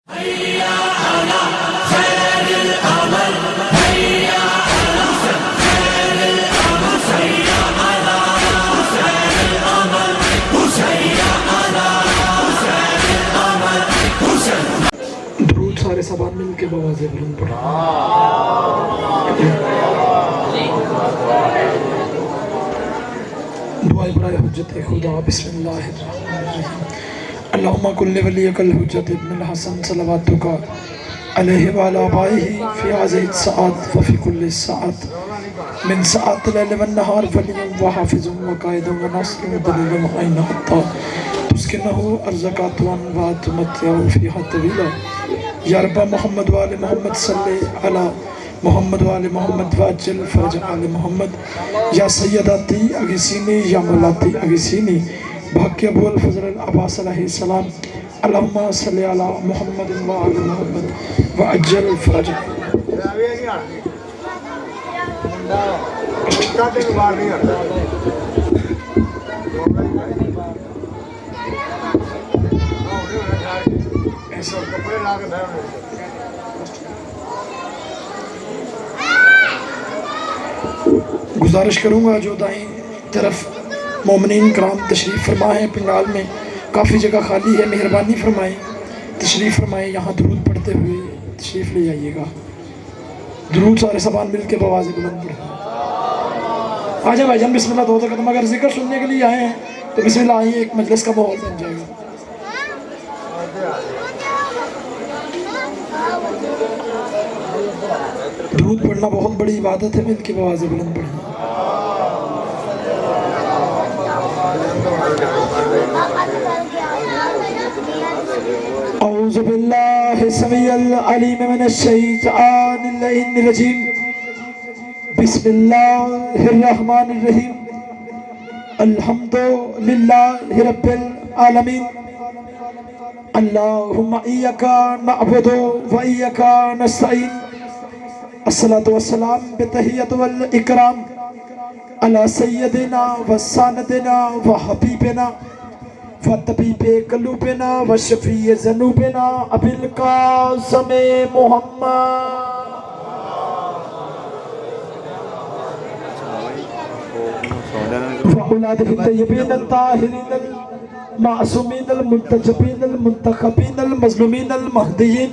दुरूद सारे सबान मिल के बवाज़े बुलंद पढ़े। दुआए बराए हुज्जत खुदा बिस्मिल्लाहिर्रहमानिर्रहीम। अल्लाहुम्मा कुल्लि वलियकल हुज्जत इब्नुल हसन सलवातुका अलैहि व अला आबाइहि फी हाज़िहि सआत व फी कुल्लि सआत मिन सआत लैल व नहार वलिय्युम व हाफ़िज़ुम व क़ाइदुम व नासिरुम व दलीलुम अय्ना हत्ता तुस्किनहु अर्ज़क़ातुन व तुमत्तिअहु फ़ीहा तवीला। या रब्बा मोहम्मद व आले मोहम्मद सल्ले अला मोहम्मद व आले मोहम्मद व अज्जल फ़रज आले मोहम्मद। या सय्यदाती अगिसीनी या मौलाती अगिसीनी बहक़ अबुल फ़ज़ल अब्बास अलैहिस्सलाम। अल्लाहुम्मा सल्लि अला मोहम्मद व आले मोहम्मद व अज्जल फ़रज। गुजारिश करूँगा जो दाईं तरफ मोमिनीन कराम तशरीफ़ फरमा है, पंडाल में काफ़ी जगह खाली है, मेहरबानी फरमाएँ तशरीफ़ फरमाएँ, यहाँ दुरूद पढ़ते हुए तशरीफ़ ले जाइएगा। दुरूद सारे सबान मिल के बवाज़े बुलंद पढ़े। आ जाए भाईजान बिस्मिल्लाह दो कदम, अगर जिक्र सुनने के लिए आए हैं तो बिस्मिल्लाह आइए, एक मजलिस का माहौल बन जाएगा। दुरूद पढ़ना बहुत बड़ी इबादत है, मिल के बवाज़े बुलंद पढ़े। औज़ु बिल्लाहि समीउल अलीम मिनश शैतानिर रजीम। बिस्मिल्लाहिर्रहमानिर्रहीम। अल्हम्दुलिल्लाहि रब्बिल आलमीन। अल्लाहुम्मा इय्याका नअबुदु व इय्याका नस्तईन। अस्सलातु वस्सलाम बितहिय्यति वल इकराम अला सय्यदिना व सानदिना व हबीबिना व तबीबे कलूबिना व शफीए ज़ुनूबिना अबिल कासिम मुहम्मद व औलादिही तय्यबीन ताहिरीन मासूमीन मुंतजबीन मुंतखबीन मज़लूमीन महदियीन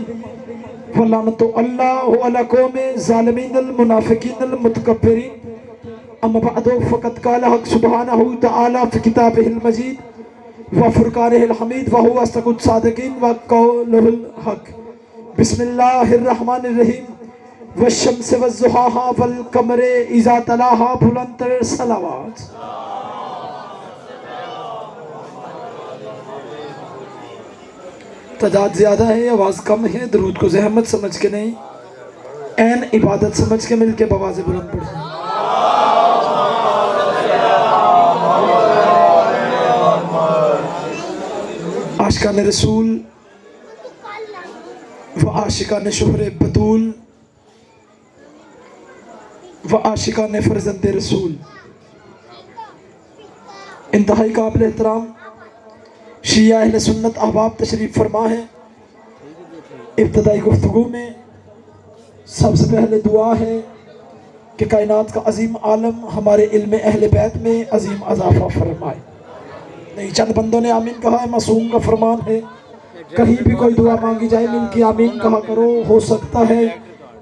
वलानतु अल्लाहु अला कौमे ज़ालिमीन मुनाफ़िकीन मुतकब्बिरीन। अम्मा बअदु फ़क़द क़ाला हक़ सुब्हानहु तआला फ़ी किताबिहिल मजीद व फ़ुरक़ानिहिल हमीद व हुवा असदक़ुस सादिक़ीन व क़ौलुहुल हक़। बिस्मिल्लाहिर्रहमानिर्रहीम। वश्शम्सि वज़्ज़ुहाहा वल क़मरि इज़ा तलाहा बुलंदतर सलावत। तादाद ज़्यादा है, आवाज़ कम है, दुरूद को ज़हमत समझ के नहीं, ऐन इबादत समझ के मिल के बवाज़े बुलंद पढ़ें। आशिकान रसूल व आशिकान शुहरे बतूल व आशिकान फ़र्ज़ंदे रसूल, इंतहाई काबिल एहतराम शिया अहले सुन्नत अहबाब तशरीफ़ फरमा है। इब्तदाई गुफ्तगू में सबसे पहले दुआ है कि कायनात का अजीम आलम हमारे इल्म अहले बैत में अजीम अज़ाफ़ा फरमाए। नहीं, चंद बंदों ने आमीन कहा है, मासूम का फरमान है, कहीं भी कोई दुआ मांगी जाए मिल के आमीन कहा करो। हो सकता है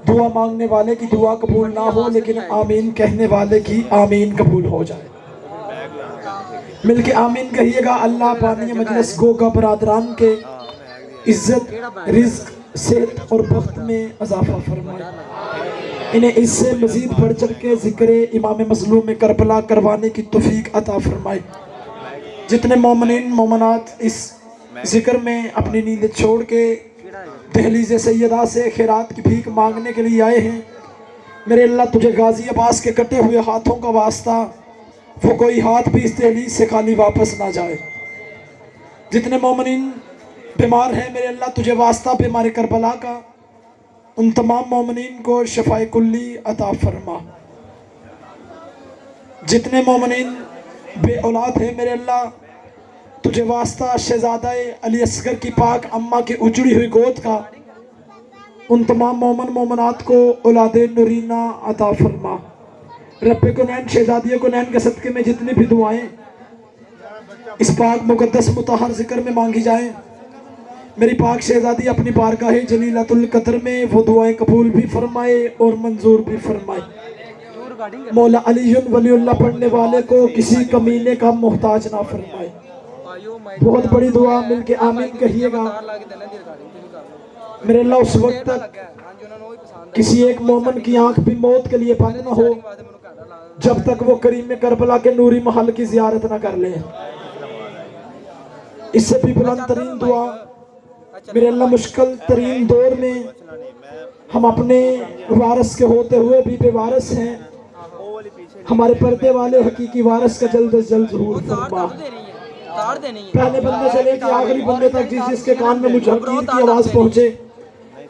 दुआ मांगने वाले की दुआ कबूल ना हो, लेकिन आमीन कहने वाले की आमीन कबूल हो जाए। मिल के आमीन कहिएगा। अल्लाह बानी मजलिस गोगा बरादरान के इज्जत, रिज़्क, सेहत और बख्त में इजाफा फरमाए। इन्हें इससे मज़ीद बढ़ चढ़ के ज़िक्र इमाम मज़लूम करबला करवाने की तौफीक अता फरमाए। जितने मोमिनीन मोमनात इस ज़िक्र में अपनी नींद छोड़ के दहलीज़ सैयदा से खैरात की भीख मांगने के लिए आए हैं, मेरे अल्लाह तुझे गाजी अब्बास के कटे हुए हाथों का वास्ता, वो कोई हाथ भी इस दहलीज से खाली वापस ना जाए। जितने मोमिनीन बीमार हैं, मेरे अल्लाह तुझे वास्ता बीमारी करबला का, उन तमाम मोमिनीन को शफाए कुल्ली अता फरमा। जितने मोमिनीन बे औलाद हैं, मेरे अल्लाह तुझे वास्ता शहजादा अली असगर की पाक अम्मा की उजड़ी हुई गोद का उन तमाम मोमन मोमनात को औलादे नूरीना अता फरमा। रब्बे को नैन शहजादियों को नैन के सदक़े में जितनी भी दुआएं इस पाक मुक़द्दस मुतहर ज़िक्र में मांगी जाएं, मेरी पाक शहजादी अपनी बारगाह जलीलतुल क़द्र में वो दुआएं कबूल भी फरमाए और मंजूर भी फरमाए। मौला अलीयुन वलीउल्लाह पढ़ने वाले को किसी कमीने का मोहताज ना फरमाए। बहुत बड़ी दुआ मिल के आमीन कहिएगा। मेरे अल्लाह उस वक्त तक किसी एक मोमन की आंख भी मौत के लिए बंद न हो जब तक वो करीम में करबला के नूरी महल की जियारत न कर ले। इससे भी बुलंद तरीन दुआ मेरे अल्लाह मुश्किल तरीन दौर में हम अपने वारिस के होते हुए भी बेवारिस हैं, हमारे पर्दे वाले हकीकी वारिस का जल्द अज जल्द ज़हूर फरमा। पहले बंदे से लेकर आखिरी बंदे तक जिसके कान में मुजहकीर की आवाज़ पहुँचे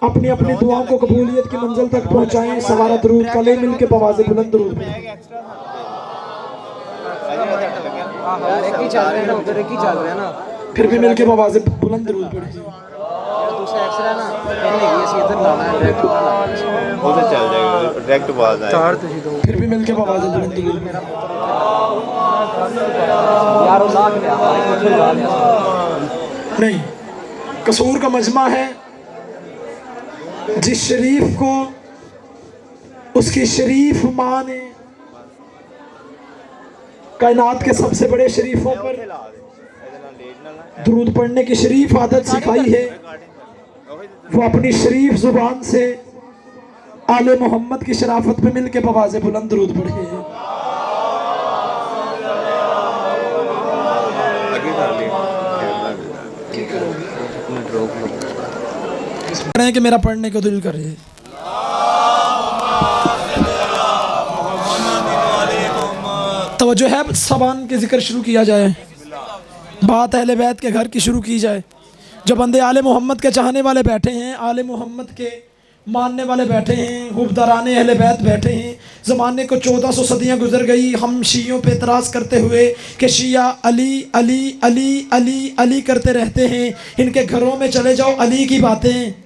अपनी अपनी दुआओं को कबूलियत की मंजिल तक पहुँचाएं। सवारा दरूद कले मिल के बवाज़े बुलंद दरूद फिर भी मिल के बवाज़े बुलंद दरूद पढ़े। फिर भी मिल के बवाज़े बुलंद दरूद नहीं। कसूर का मजमा है जिस शरीफ को उसकी शरीफ माँ ने कायनात के सबसे बड़े शरीफों पर दुरूद पढ़ने की शरीफ आदत सिखाई है, वो अपनी शरीफ जुबान से आले मोहम्मद की शराफत पे मिल के बवाज़े बुलंद दुरूद पढ़े। कि मेरा पढ़ने को दिल करे। तवज्जो है, ज़बान के जिक्र शुरू किया जाए, बात अहले बैत के घर की शुरू की जाए। जो बंदे आले मोहम्मद के चाहने वाले बैठे हैं, आले मोहम्मद के मानने वाले बैठे हैं, हुब्बदाराने अहले बैत बैठे हैं। ज़माने को 1400 सदियाँ गुजर गई, हम शियों पे एतराज़ करते हुए कि शिया अली अली अली अली अली करते रहते हैं, इनके घरों में चले जाओ अली की बातें।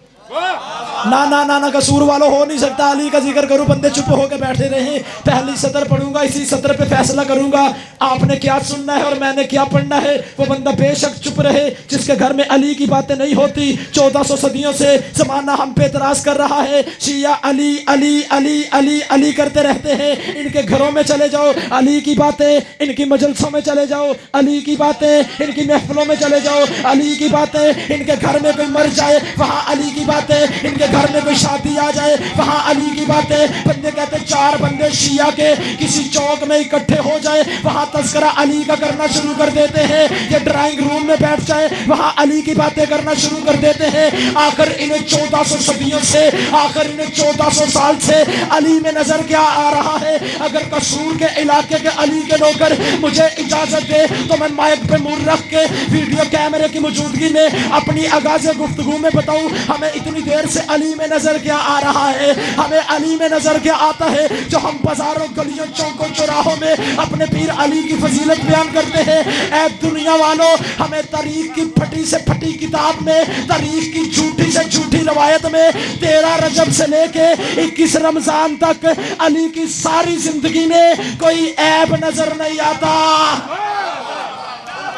ना ना ना ना, कसूर वालों हो नहीं सकता। अली का जिक्र करूं, बंदे चुप होकर बैठे रहे। पहली सतर पढ़ूंगा, इसी सतर पे फैसला करूंगा आपने क्या सुनना है और मैंने क्या पढ़ना है। वो बंदा बेशक चुप रहे जिसके घर में अली की बातें नहीं होती। 1400 सदियों से जमाना हम पे एतराज़ कर रहा है, शिया अली अली अली अली अली करते रहते हैं। इनके घरों में चले जाओ अली की बातें, इनकी मजलसों में चले जाओ अली की बातें, इनकी महफिलों में चले जाओ अली की बातें। इनके घर में कोई मर जाए वहाँ अली की बातें, इनके घर में कोई शादी आ जाए वहाँ अली की बातें। बंदे कहते 4 बंदे शिया के किसी चौक में इकट्ठे हो जाए वहाँ तज़किरा अली का करना शुरू कर देते हैं। ये ड्राइंग रूम में बैठ जाए वहाँ अली की बातें करना शुरू कर देते हैं। आखिर इन्हें 1400 सदियों से, आखिर इन्हें 1400 साल से अली में नजर क्या आ रहा है। अगर कसूर के इलाके के अली के नौकर मुझे इजाजत दे तो मैं माइक पे मुंह रख के वीडियो कैमरे की मौजूदगी में अपनी आगाज़ गुफ्तगू में बताऊं हमें इतनी देर से अली में नजर क्या आ रहा है। हमें अली में नजर क्या आता है जो हम बाजारों गलियों चौकों चौराहों में अपने पीर अली की फजीलत बयान करते हैं। ऐ दुनिया वालों, हमें तारीख की फटी से फटी किताब में, तारीख की झूठी से झूठी रवायत में 13 रजब से लेके 21 रमजान तक अली की सारी जिंदगी में कोई ऐब नजर नहीं आता।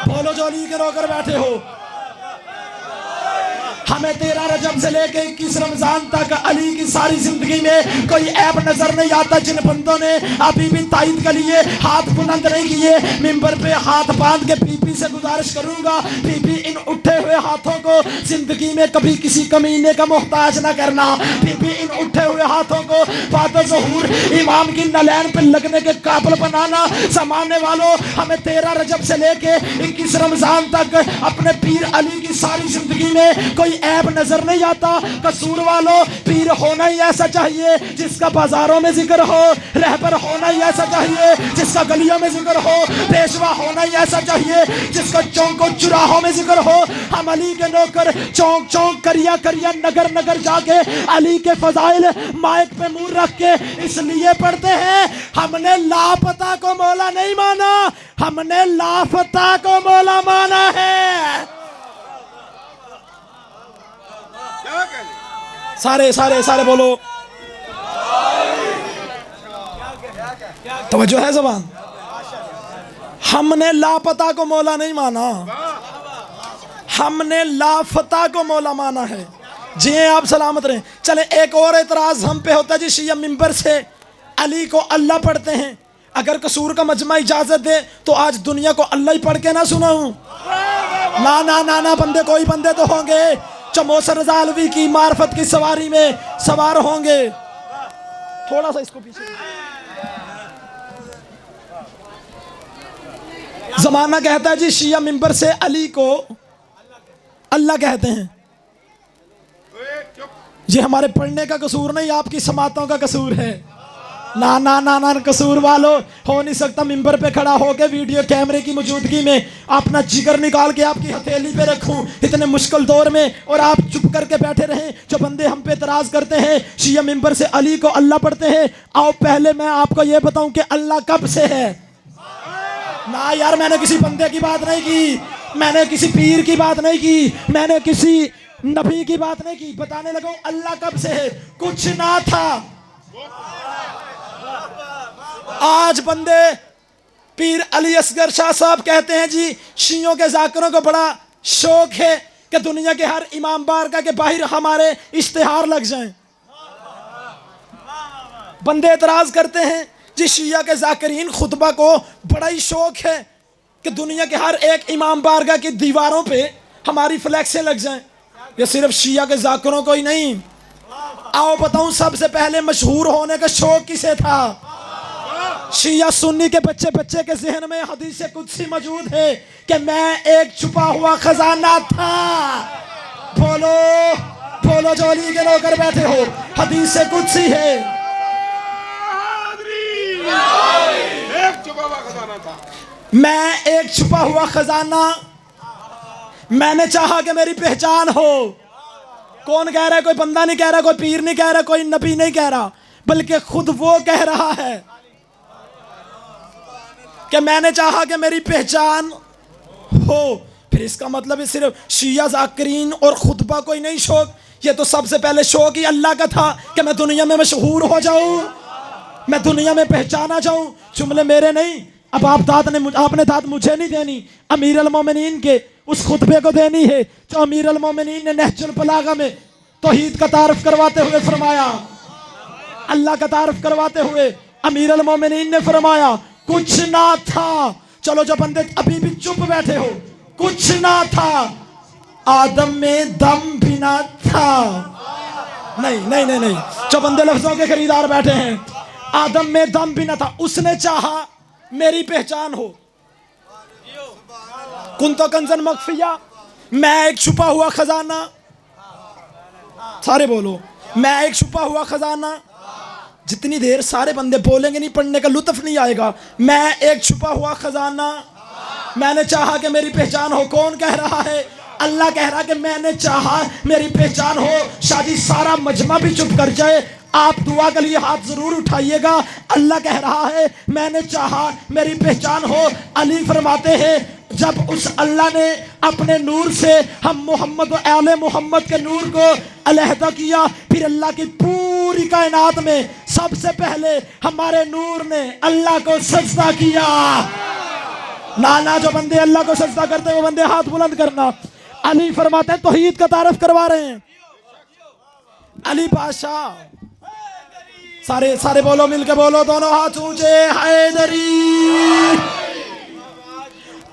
बोलो जो अली के नौकर बैठे हो, हमें 13 रजब से लेकर 21 रमजान तक अली की सारी जिंदगी में कोई ऐब नजर नहीं आता। जिन बंदों ने अभी भी तायद के लिए हाथ बुलंद नहीं किए, मिंबर पे हाथ बांध के पीपी से गुजारिश करूंगा, पीपी इन उठे हुए हाथों को जिंदगी में कभी किसी कमीने का मोहताज ना करना। पीपी इन उठे हुए हाथों को बात ज़हूर इमाम की नलैन पे लगने के काबिल बनाना। समाने वालों, हमें 13 रजब से लेके 21 रमजान तक अपने पीर अली की सारी जिंदगी में कोई ऐब नजर नहीं आता। कसूर वालों, पीर होना ही ऐसा चाहिए जिसका बाजारों में जिक्र हो, रहबर होना ही ऐसा चाहिए जिसका गलियों में जिक्र हो, पेशवा होना ही ऐसा चाहिए जिसका चौकों चुराहों में जिक्र हो। हम अली के नौकर चौक चौक करिया करिया नगर नगर जाके अली के फजाइल माइक पे मुंह रख के इसलिए पढ़ते हैं, हमने लापता को मौला नहीं माना, हमने लापता को मौला माना है। सारे सारे सारे बोलो, तवज्जो है ज़बान। हमने लापता को मौला नहीं माना, हमने लापता को मौला माना है। जी आप सलामत रहें। चले एक और एतराज हम पे होता है जी, शिया मिंबर से अली को अल्लाह पढ़ते हैं। अगर कसूर का मजमा इजाजत दे तो आज दुनिया को अल्लाह ही पढ़ के ना सुनाऊं? ना ना ना ना, बंदे कोई बंदे तो होंगे जो मौसर रज़ा अलवी की मार्फत की सवारी में सवार होंगे। थोड़ा सा इसको पीछे। जमाना कहता है जी शिया मिंबर से अली को अल्लाह कहते हैं। ये हमारे पढ़ने का कसूर नहीं, आपकी समातों का कसूर है। ना ना ना ना, कसूर वालों हो नहीं सकता मिंबर पे खड़ा होकर वीडियो कैमरे की मौजूदगी में अपना जिगर निकाल के आपकी हथेली पे रखूं इतने मुश्किल दौर में, और आप चुप करके बैठे रहें। जो बंदे हम पे एतराज करते हैं शिया मिंबर से अली को अल्लाह पढ़ते हैं, आओ पहले मैं आपको ये बताऊं कि अल्लाह कब से है। ना यार, मैंने किसी बंदे की बात नहीं की, मैंने किसी पीर की बात नहीं की, मैंने किसी नबी की बात नहीं की। बताने लगा अल्लाह कब से है। कुछ ना था, आज बंदे पीर अली असगर शाह साहब कहते हैं जी शियों के जाकिरों को बड़ा शौक है कि दुनिया के हर इमाम बारगाह के बाहर हमारे इश्तिहार लग जाएं। बंदे एतराज करते हैं जी शिया के जाकिरीन खुतबा को बड़ा ही शौक है कि दुनिया के हर एक इमाम बारगाह की दीवारों पे हमारी फ्लैक्सें लग जाएं। ये सिर्फ शिया के जाकिरों को ही नहीं। आओ बताऊं सबसे पहले मशहूर होने का शौक किसे था? शिया सुन्नी के बच्चे बच्चे के जहन में हदीस कुदसी मौजूद है कि मैं एक छुपा हुआ खजाना था। बोलो बोलो जो अली के नौकर बैठे हो, हदीस कुदसी है। एक छुपा हुआ खजाना था, मैं एक छुपा हुआ खजाना, मैंने चाहा कि मेरी पहचान हो। कौन कह रहा है? कोई बंदा नहीं कह रहा, कोई पीर नहीं कह रहा, कोई नबी नहीं कह रहा, बल्कि खुद वो कह रहा है कि मैंने चाहा कि मेरी पहचान हो। फिर इसका मतलब सिर्फ शिया जाकिरीन और खुतबा कोई नहीं शौक, ये तो सबसे पहले शौक ही अल्लाह का था कि मैं दुनिया में मशहूर हो जाऊं, मैं दुनिया में पहचाना जाऊं। जुमले मेरे नहीं, अब आपने दाद मुझे नहीं देनी, अमीर अल मोमिनीन के उस खुतबे को देनी है जो अमीर अल मोमिनीन ने नहजुल बलागा में तौहीद का तारफ करवाते हुए फरमाया। अल्लाह का तारफ करवाते हुए अमीर अल मोमिनीन ने फरमाया कुछ ना था। चलो जो बंदे अभी भी चुप बैठे हो, कुछ ना था, आदम में दम भी ना था। नहीं नहीं नहीं नहीं, जो बंदे लफ्जों के खरीदार बैठे हैं, आदम में दम भी ना था, उसने चाहा मेरी पहचान हो। कुंतो कंजन मख्फिया, मैं एक छुपा हुआ खजाना। सारे बोलो, मैं एक छुपा हुआ खजाना। जितनी देर सारे बंदे बोलेंगे नहीं, पढ़ने का लुत्फ नहीं आएगा। मैं एक छुपा हुआ खजाना, मैंने चाहा कि मेरी पहचान हो। कौन कह रहा है? अल्लाह कह रहा है कि मैंने चाहा मेरी पहचान हो। शादी सारा मजमा भी चुप कर जाए, आप दुआ के लिए हाथ जरूर उठाइएगा। अल्लाह कह रहा है मैंने चाहा मेरी पहचान हो। अली फरमाते हैं जब उस अल्लाह ने अपने नूर से हम मोहम्मद व आले मोहम्मद के नूर को अलहदा किया, फिर अल्लाह की पूरी कायनात में सबसे पहले हमारे नूर ने अल्लाह को सजदा किया। नाना जो बंदे अल्लाह को सजदा करते हैं वो बंदे हाथ बुलंद करना। अली फरमाते हैं तौहीद का तारफ करवा रहे हैं। अली पाशा, सारे सारे बोलो, मिलके बोलो, दोनों हाथ ऊंचे, हैदरी।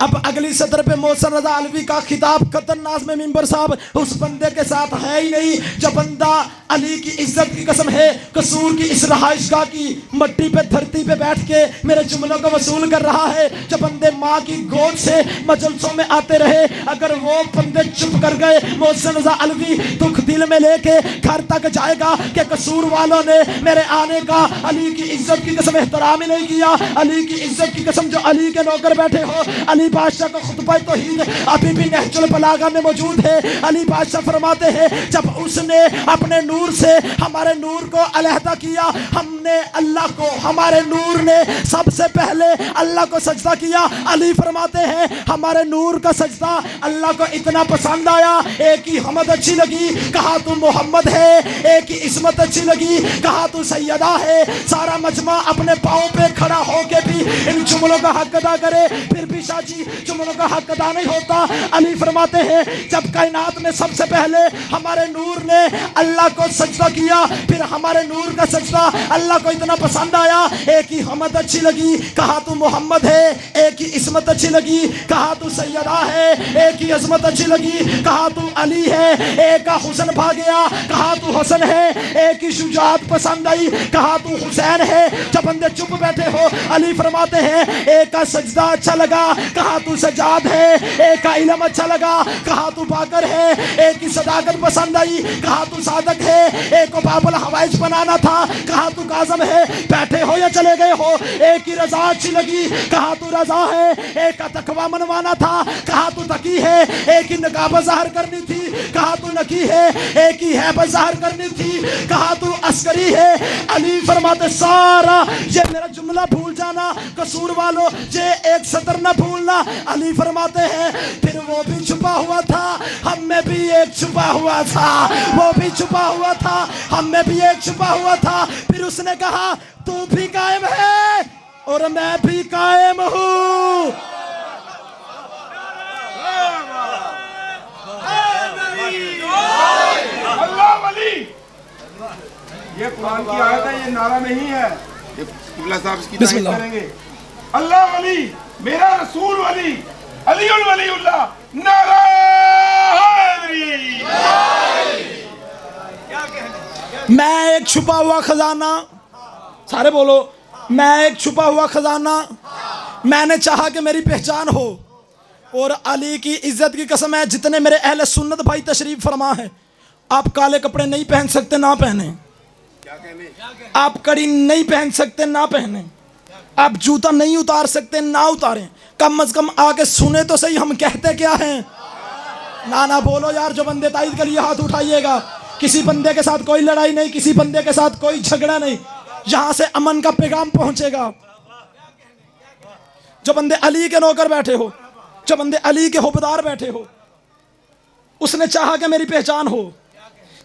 अब अगली सत्र पे मोहसिन रजा अलवी का खिताब कतन नाज़ में मिंबर साहब उस बंदे के साथ है ही नहीं जब बंदा अली की इज्जत की कसम है कसूर की इस रहाइशगाह की मट्टी पे धरती पे बैठ के मेरे जुमलों को वसूल कर रहा है। जब बंदे माँ की गोद से मजलसों में आते रहे अगर वो बंदे चुप कर गए मोहसिन रजा अलवी दुख दिल में लेके घर तक जाएगा कि कसूर वालों ने मेरे आने का अली की इज्जत की कसम एहतराम ही नहीं किया। अली की इज्जत की कसम जो अली के नौकर बैठे हो अली बादशाह का खुतबा तौहीद अभी भी नहजुल बलागा में मौजूद है। अली बादशाह फरमाते हैं जब उसने अपने नूर से हमारे नूर को अलहदा किया हमने अल्लाह को हमारे नूर ने सबसे पहले अल्लाह को सजदा किया। अली फरमाते हैं हमारे नूर का सजदा अल्लाह को इतना पसंद आया एक ही हमद अच्छी लगी कहा तू मोहम्मद है, एक ही इस्मत अच्छी लगी कहा तू सैयदा है। सारा मजमा अपने पाँव पे खड़ा होके भी इन जुमलों का हक अदा करे फिर भी शाह जी जुमलों का हक अदा नहीं होता। अली फरमाते हैं जब कायनात में सबसे पहले हमारे नूर ने अल्लाह को सजदा किया फिर हमारे नूर का सजदा अल्लाह को इतना पसंद आया एक ही हमद अच्छी लगी कहा तू मोहम्मद है, एक ही इस्मत अच्छी लगी कहा तू सैयदा है, एक ही अजमत अच्छी लगी कहा तू अली है, एक का हुसन भा गया कहा तू हसन है, एक ही शुजात पसंद आई कहा तू हुसैन है। जब बंदे चुप बैठे हो अली फरमाते हैं एक का सजदा अच्छा लगा कहा तू सजाद है, एक का इल्म अच्छा लगा कहा तू बाकर है, एक की सदाकत पसंद आई कहा तू सादक है, एक को बाबुल हवाइज बनाना था कहा तू काज़म है। बैठे हो या चले गए हो एक की रजा अच्छी लगी कहा तू रजा है, एक का तकवा मनवाना था कहा तू तकी है, एक की नकाबत ज़ाहिर करनी थी कहा तू नकी है, एक ही हैबत ज़ाहिर करनी थी कहा तू अस्करी है। अली फरमाते सारा ये मेरा जुमला भूल जाना कसूर वालों ये एक सतर न भूलना। अली फरमाते हैं फिर वो भी छुपा हुआ था हम में भी एक छुपा हुआ था, वो भी छुपा हुआ था हम में भी एक छुपा हुआ था। फिर उसने कहा तू भी कायम है और मैं भी कायम हूँ। अल्लाह वली ये कुरान की आयत है ये नारा नहीं है। ये किबला साहब इसकी तारीफ करेंगे। अल्लाह वली मेरा रसूल वली अलीउल वलीउल्लाह नारा हैदरी। मैं एक छुपा हुआ खजाना सारे बोलो मैं एक छुपा हुआ खजाना मैंने चाहा कि मेरी पहचान हो और अली की इज्जत की कसम है जितने मेरे अहले सुन्नत भाई तशरीफ फरमा है आप काले कपड़े नहीं पहन सकते ना पहने, आप कड़ी नहीं पहन सकते ना पहने, आप जूता नहीं उतार सकते ना उतारें, कम अज कम आके सुने तो सही हम कहते क्या हैं। ना बोलो यार जो बंदे ताईद के लिए हाथ उठाइएगा। किसी बंदे के साथ कोई लड़ाई नहीं, किसी बंदे के साथ कोई झगड़ा नहीं, यहां से अमन का पैगाम पहुंचेगा। जो बंदे अली के नौकर बैठे हो, जो बंदे अली के हुबदार बैठे हो, उसने चाहा कि मेरी पहचान हो।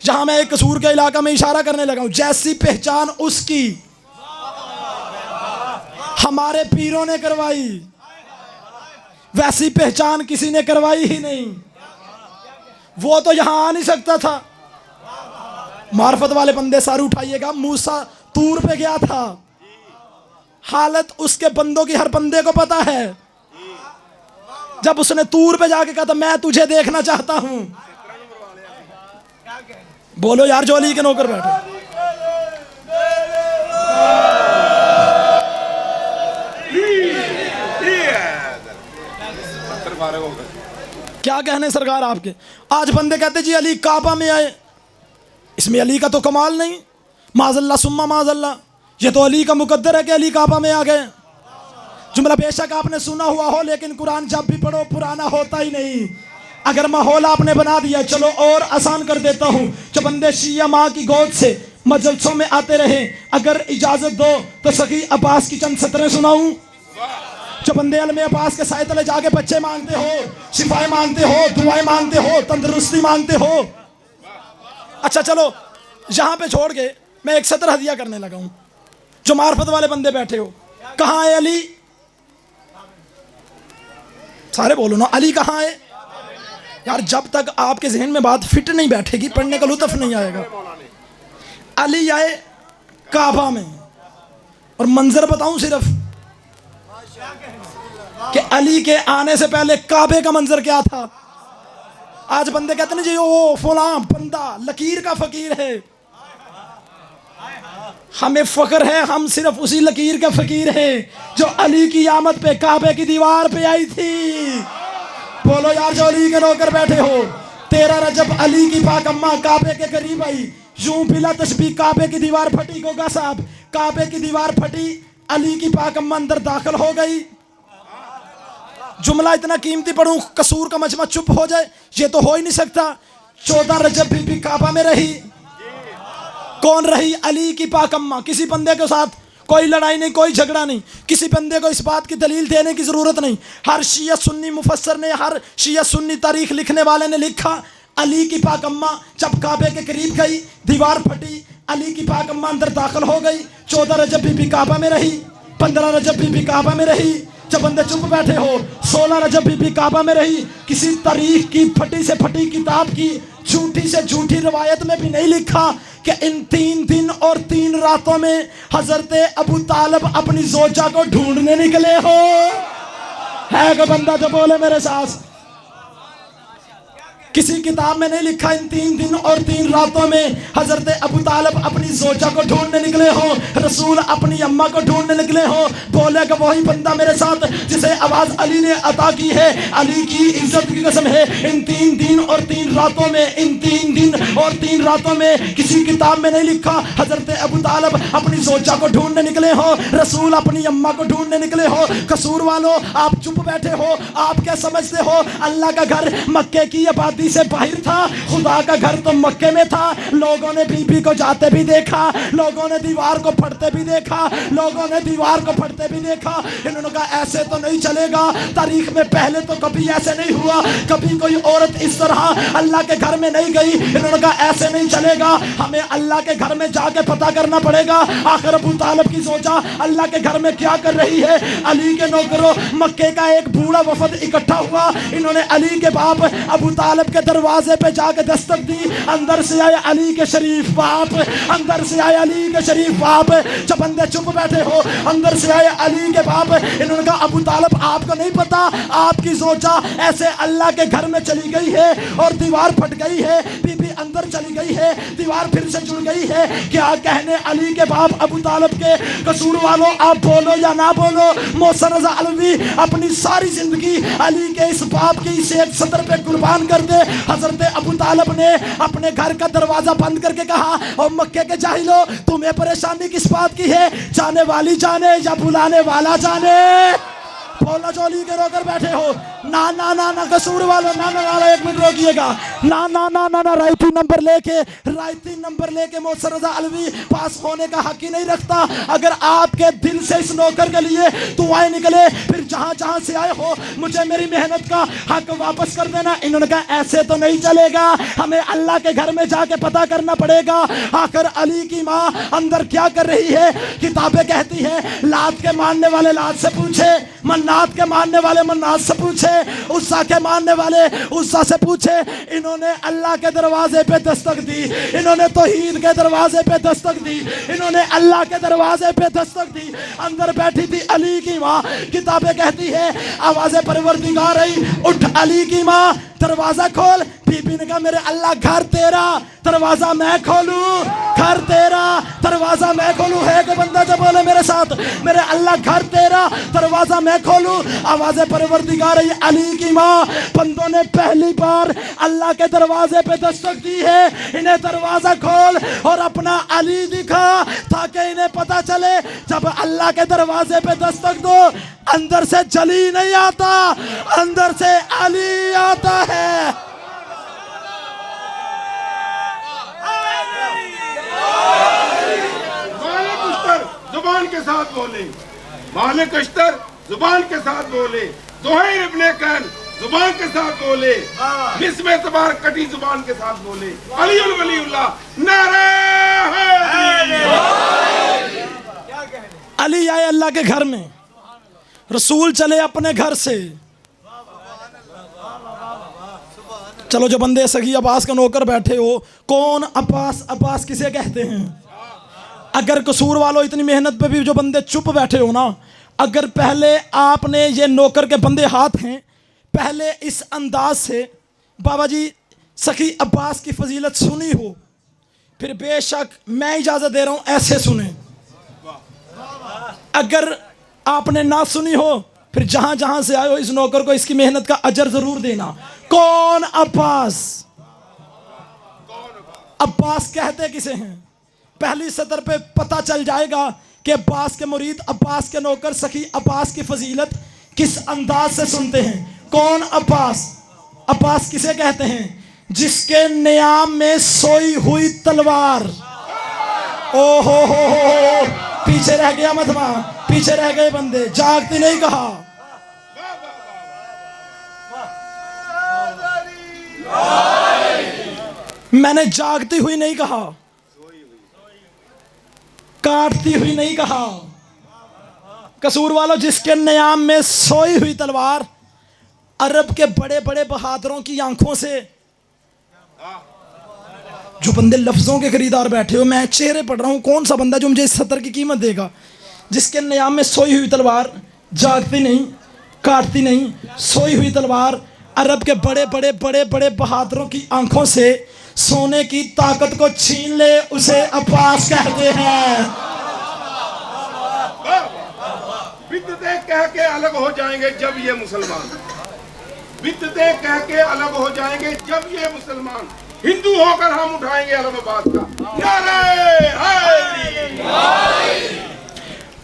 जहां मैं एक कसूर के इलाका में इशारा करने लगा हूं जैसी पहचान उसकी हमारे पीरों ने करवाई वैसी पहचान किसी ने करवाई ही नहीं। वो तो यहां आ नहीं सकता था। मार्फत वाले बंदे सारे उठाइएगा। मूसा तूर पे गया था, हालत उसके बंदों की हर बंदे को पता है। जब उसने तूर पे जाके कहा था मैं तुझे देखना चाहता हूं। बोलो यार जो अली के नौकर बैठे। क्या कहने सरकार आपके। आज बंदे कहते जी अली काबा में आए, इसमें अली का तो कमाल नहीं। माज़ल्ला सुम्मा माज़ल्ला, ये तो अली का मुकद्दर है कि अली काबा में आ गए। जुमला बेशक आपने सुना हुआ हो लेकिन कुरान जब भी पढ़ो पुराना होता ही नहीं। अगर माहौल आपने बना दिया चलो और आसान कर देता हूँ। जो बंदे शिया माँ की गोद से मजलसों में आते रहे, अगर इजाज़त दो तो सखी अब्बास की चंद सतरें सुनाऊँ। जो बंदे अलमे अब्बास के साए तले जाके बच्चे मांगते हो, शिफाएं मांगते हो, दुआएं मांगते हो, तंदुरुस्ती मांगते हो। अच्छा चलो यहाँ पे छोड़ के मैं एक सतर हदिया करने लगा हूँ। जो मार्फत वाले बंदे बैठे हो, कहाँ है अली? सारे बोलो ना अली कहाँ है यार। जब तक आपके जहन में बात फिट नहीं बैठेगी पढ़ने का लुत्फ नहीं आएगा। अली आए काबा में और मंजर बताऊं सिर्फ कि अली के आने से पहले काबे का मंजर क्या था। आज बंदे कहते हैं जी वो फलां बंदा लकीर का फकीर है। हमें फख्र है, हम सिर्फ उसी लकीर के फकीर हैं जो अली की आमद पे काबे की दीवार पे आई थी। बोलो यार जो अली के नौकर बैठे हो, 13 रजब अली की पाक अम्मा काबे के करीब आई, यूं बिला तस्बीह काबे की दीवार फटी। गोगा साहब, काबे की दीवार फटी, अली की पाक अम्मा अंदर दाखिल हो गई। जुमला इतना कीमती पढ़ूं कसूर का मजमा चुप हो जाए, ये तो हो ही नहीं सकता। 14 रजब बीबी काबा में रही। कौन रही? अली की पाक अम्मा। किसी बंदे के साथ कोई लड़ाई नहीं, कोई झगड़ा नहीं, किसी बंदे को इस बात की दलील देने की जरूरत नहीं। हर शिया सुन्नी मुफस्सर ने, हर शिया सुन्नी तारीख लिखने वाले ने लिखा, अली की पाक अम्मा जब काबे के करीब गई, दीवार फटी, अली की पाक अम्मा अंदर दाखिल हो गई। 14 रजब बीबी काबा में रही, 15 रजब बीबी काबा में रही। जब बंदे चुप बैठे हो, 16 रजब बीबी काबा में रही। किसी तारीख की फटी से फटी किताब की झूठी से झूठी रवायत में भी नहीं लिखा कि इन 3 दिन और 3 रातों में हजरत अबू तालिब अपनी जोजा को ढूंढने निकले हो। है कोई बंदा जो बोले मेरे साथ? किसी किताब में नहीं लिखा इन 3 दिन और 3 रातों में हजरत अबू तालिब अपनी जोजा को ढूंढने निकले हो, रसूल अपनी अम्मा को ढूंढने निकले हो। बोलेगा वही बंदा मेरे साथ जिसे आवाज अली ने अता की है। अली की इज्जत की कसम है, इन 3 दिन और 3 रातों में, इन 3 दिन और 3 रातों में किसी किताब में नहीं लिखा हजरत अबू तालिब अपनी जोजा को ढूंढने निकले हो, रसूल अपनी अम्मा को ढूंढने निकले हो। कसूर वालों, आप चुप बैठे हो। आप क्या समझते हो अल्लाह का घर मक्के की आबादी से बाहर था? खुदा का घर तो मक्के में था। लोगों ने बीबी को जाते भी देखा, लोगों ने दीवार को फटते भी देखा, लोगों ने दीवार को फटते भी देखा। इन्होंने कहा ऐसे तो नहीं चलेगा, तारीख में पहले तो कभी ऐसे नहीं हुआ, कभी कोई औरत इस तरह अल्लाह के घर में नहीं गई। इन्होंने कहा ऐसे नहीं चलेगा, हमें अल्लाह के घर में जाके पता करना पड़ेगा आखिर अबू तालिब की सोचा अल्लाह के घर में क्या कर रही है। अली के नौकरों, मक्के का एक बूढ़ा वफद इकट्ठा हुआ। इन्होंने अली के बाप अबू तालिब के दरवाजे पे जाके दस्तक दी। अंदर से आए अली के शरीफ बाप, अंदर से आए अली के शरीफ बाप। जब बंदे चुप बैठे हो, अंदर से आए अली के बाप। इन्होंने कहा अबू तालिब आपको नहीं पता, आपकी जोजा ऐसे अल्लाह के घर में चली गई है और दीवार फट गई है, बीबी अंदर चली गई है, दीवार फिर से जुड़ गई है। क्या कहने अली के बाप अबू तालिब के? कसूर वालों, आप बोलो या ना बोलो, मोहसिन रज़ा अलवी अपनी सारी जिंदगी अली के इस बाप की इस एक सतर पे कुर्बान कर दे। हजरत अबू तालिब ने अपने घर का दरवाजा बंद करके कहा, और मक्के के जाहिलो, तुम्हें परेशानी किस बात की है? जाने वाली जाने या बुलाने वाला जाने। बोलो जो अली के रोकर बैठे हो। ना ना ना ना कसूर वालों, ना ना ना, 1 मिनट रोकिएगा। ना ना ना ना ना, रायती नंबर लेके मोहसिन रज़ा अलवी पास होने का हक ही नहीं रखता। अगर आपके दिल से इस नौकर के लिए दुआएं निकले, फिर जहां जहां से आए हो, मुझे मेरी मेहनत का हक वापस कर देना। इन्होंने कहा ऐसे तो नहीं चलेगा, हमें अल्लाह के घर में जाके पता करना पड़ेगा आखिर अली की माँ अंदर क्या कर रही है। किताबें कहती है लात के मानने वाले लात से पूछे, मन्नात के मानने वाले मन्नात से पूछे, उस्सा के मानने वाले उस्सा से पूछे। इन्होंने अल्लाह के दरवाजे पे दस्तक दी, इन्होंने तौहीद के दरवाजे पे दस्तक दी, इन्होंने अल्लाह के दरवाजे पे दस्तक दी। अंदर बैठी थी अली की माँ। किताबें कहती है आवाज़ें परवरदिगार आई, उठ अली की माँ, दरवाजा खोल। बीबी ने कहा मेरे अल्लाह घर तेरा, दरवाजा मैं खोलूं? घर तेरा, दरवाजा मैं खोलूं? है कोई बंदा जो बोले मेरे साथ, मेरे अल्लाह घर तेरा, दरवाजा मैं खोलूं? आवाज़ें परवरदिगार आई, अली की माँ। बंदों ने पहली बार अल्लाह के दरवाजे पे दस्तक दी है। इन्हें दरवाजा खोल और अपना अली दिखा, ताकि इन्हें पता चले जब अल्लाह के दरवाजे पे दस्तक दो, अंदर से जली नहीं आता, अंदर से अली आता है। मालिक अश्तर जुबान के साथ बोले, मालिक अश्तर जुबान के साथ बोले, ज़ुहैर इब्ने कैन जुबान के साथ बोले, बिस्म तबार कटी जुबान के साथ बोले, अलीउल वलीउल्लाह, नारे अली आए अल्लाह के घर में, रसूल चले अपने घर से। चलो जो बंदे सगी अब्बास का नौकर बैठे हो, कौन अब्बास? अब्बास किसे कहते हैं? अगर कसूर वालों इतनी मेहनत पे भी जो बंदे चुप बैठे हो ना, अगर पहले आपने ये नौकर के बंदे हाथ हैं, पहले इस अंदाज से बाबा जी सखी अब्बास की फजीलत सुनी हो, फिर बेशक मैं इजाज़त दे रहा हूँ ऐसे सुने। अगर आपने ना सुनी हो, फिर जहां जहां से आए हो इस नौकर को इसकी मेहनत का अजर जरूर देना। कौन अब्बास? अब्बास कहते किसे हैं? पहली सतर पे पता चल जाएगा कि अब्बास के मुरीद, अब्बास के नौकर सखी अब्बास की फजीलत किस अंदाज से सुनते हैं। कौन अब्बास? अब्बास किसे कहते हैं? जिसके नियाम में सोई हुई तलवार। ओ हो, पीछे रह गया मधमा, पीछे रह गए बंदे, जागती नहीं कहा। मैंने जागती हुई नहीं कहा, काटती हुई नहीं कहा। कसूर वालों, जिसके नियाम में सोई हुई तलवार, अरब के बड़े बड़े बहादुरों की आंखों से, जो बंदे लफ्जों के खरीदार बैठे हो, मैं चेहरे पढ़ रहा हूं, कौन सा बंदा जो मुझे इस सतर की कीमत देगा? जिसके नियाम में सोई हुई तलवार, जागती नहीं, काटती नहीं, सोई हुई तलवार, अरब के बड़े बड़े बड़े बड़े बहादुरों की आंखों से सोने की ताकत को छीन ले, उसे अब्बास कहते हैं। बिद्दतें कह के अलग हो जाएंगे जब ये मुसलमान, बिद्दतें कह के अलग हो जाएंगे जब ये मुसलमान, हिंदू होकर हम उठाएंगे अलमाबाद का नारे हैदरी।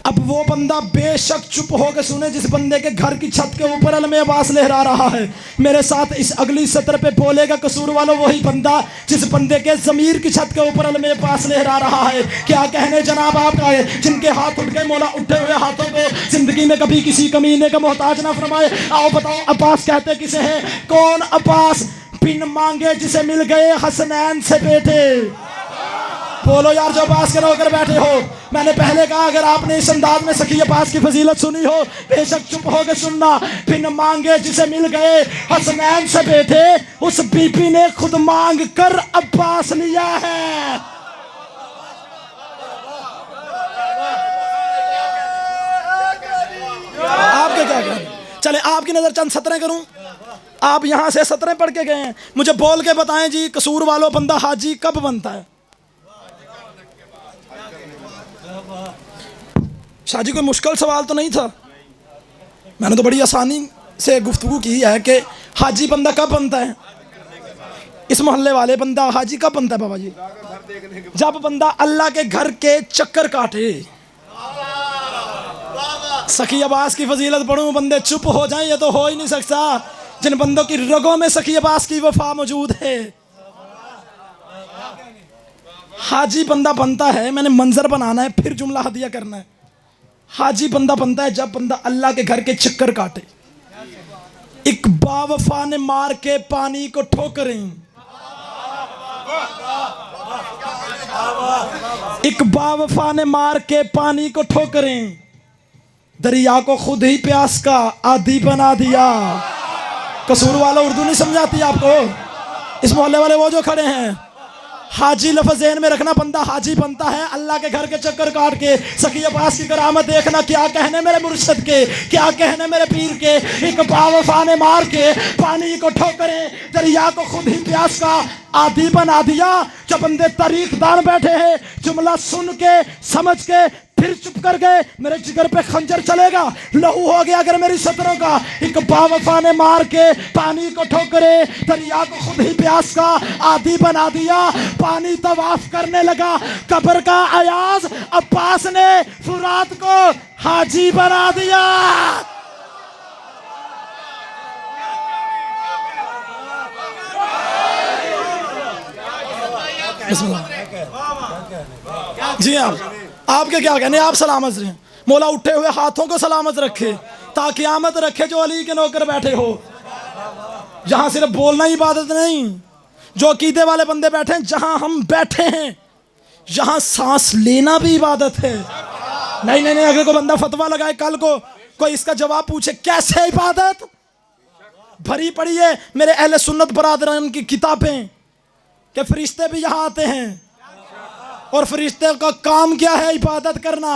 अब वो बंदा बेशक चुप होकर सुने जिस बंदे के घर की छत के ऊपर अलमे अब्बास लहरा रहा है। मेरे साथ इस अगली सत्र पे बोलेगा कसूर वालों वही बंदा जिस बंदे के ज़मीर की छत के ऊपर अलमे अब्बास लहरा रहा है। क्या कहने जनाब आपका है, जिनके हाथ उठ गए, मौला उठे हुए हाथों को जिंदगी में कभी किसी कमीने का मोहताज ना फरमाए। आओ बताओ अब्बास कहते किसे हैं? कौन अब्बास? बिन मांगे जिसे मिल गए हसनैन से बेटे। बोलो यार जो अब्बास के नौकर बैठे हो, मैंने पहले कहा अगर आपने इस अंदाज में सखी अब्बास की फजीलत सुनी हो, बेशक चुप होकर सुनना। बिन मांगे जिसे मिल गए हसनैन से बेटे, उस बीबी ने खुद मांग कर अब्बास लिया है। आपके क्या कहना? चले आपकी नजर चंद सतरें करूं, आप यहां से सतरें पढ़ के गए हैं, मुझे बोल के बताएं जी कसूर वालों बंदा हाजी कब बनता है? शाहजी कोई मुश्किल सवाल तो नहीं था, मैंने तो बड़ी आसानी से गुफ्तगू की है कि हाजी बंदा कब बनता है। इस मोहल्ले वाले बंदा हाजी कब बनता है बाबा जी? जब बंदा अल्लाह के घर के चक्कर काटे। सखी अब्बास की फजीलत पढ़ूं बंदे चुप हो जाएं, ये तो हो ही नहीं सकता। जिन बंदों की रगों में सखी अब्बास की वफा मौजूद है। हाजी बंदा बनता है, मैंने मंजर बनाना है फिर जुमला हदिया करना है। हाजी बंदा बनता है जब बंदा अल्लाह के घर के चक्कर काटे। एक बावफा ने मार के पानी को ठोकरें, एक बावफा ने मार के पानी को ठोकरें, दरिया को खुद ही प्यास का आदी बना दिया। कसूर वाला उर्दू नहीं समझाती आपको? इस मोहल्ले वाले वो जो खड़े हैं, हाजी लफ्ज़ ज़हन में रखना, बंदा हाजी बनता है अल्लाह के घर के चक्कर काट के। सखी अब्बास की करामत देखना, क्या कहने मेरे मुर्शद के, क्या कहने मेरे पीर के। एक बावफा ने मार के पानी को ठोकरें, दरिया को खुद ही प्यास का आदी बना दिया। जब बंदे तारीख दान बैठे हैं, जुमला सुन के समझ के फिर चुप कर गए, मेरे जिगर पे खंजर चलेगा, लहू हो गया अगर मेरी सतरों का। एक बावफा ने मार के पानी को ठोकरे, दरिया को खुद ही प्यास का आदी बना दिया। पानी तवाफ करने लगा कब्र का अयाज, अब्बास ने फुरात को हाजी बना दिया। जी आपके क्या कहने, आप सलामत रहें। मौला उठे हुए हाथों को सलामत रखे, ताकि आमद रखे जो अली के नौकर बैठे हो। जहां सिर्फ बोलना ही इबादत नहीं, जो अकीदे वाले बंदे बैठे हैं, जहां हम बैठे हैं यहां सांस लेना भी इबादत है। नहीं नहीं नहीं, अगर कोई बंदा फतवा लगाए कल को कोई इसका जवाब पूछे कैसे इबादत, भरी पड़ी है मेरे अहले सुन्नत बरादरान की किताबें कि फरिश्ते भी यहां आते हैं और फरिश्ते का काम क्या है? इबादत करना।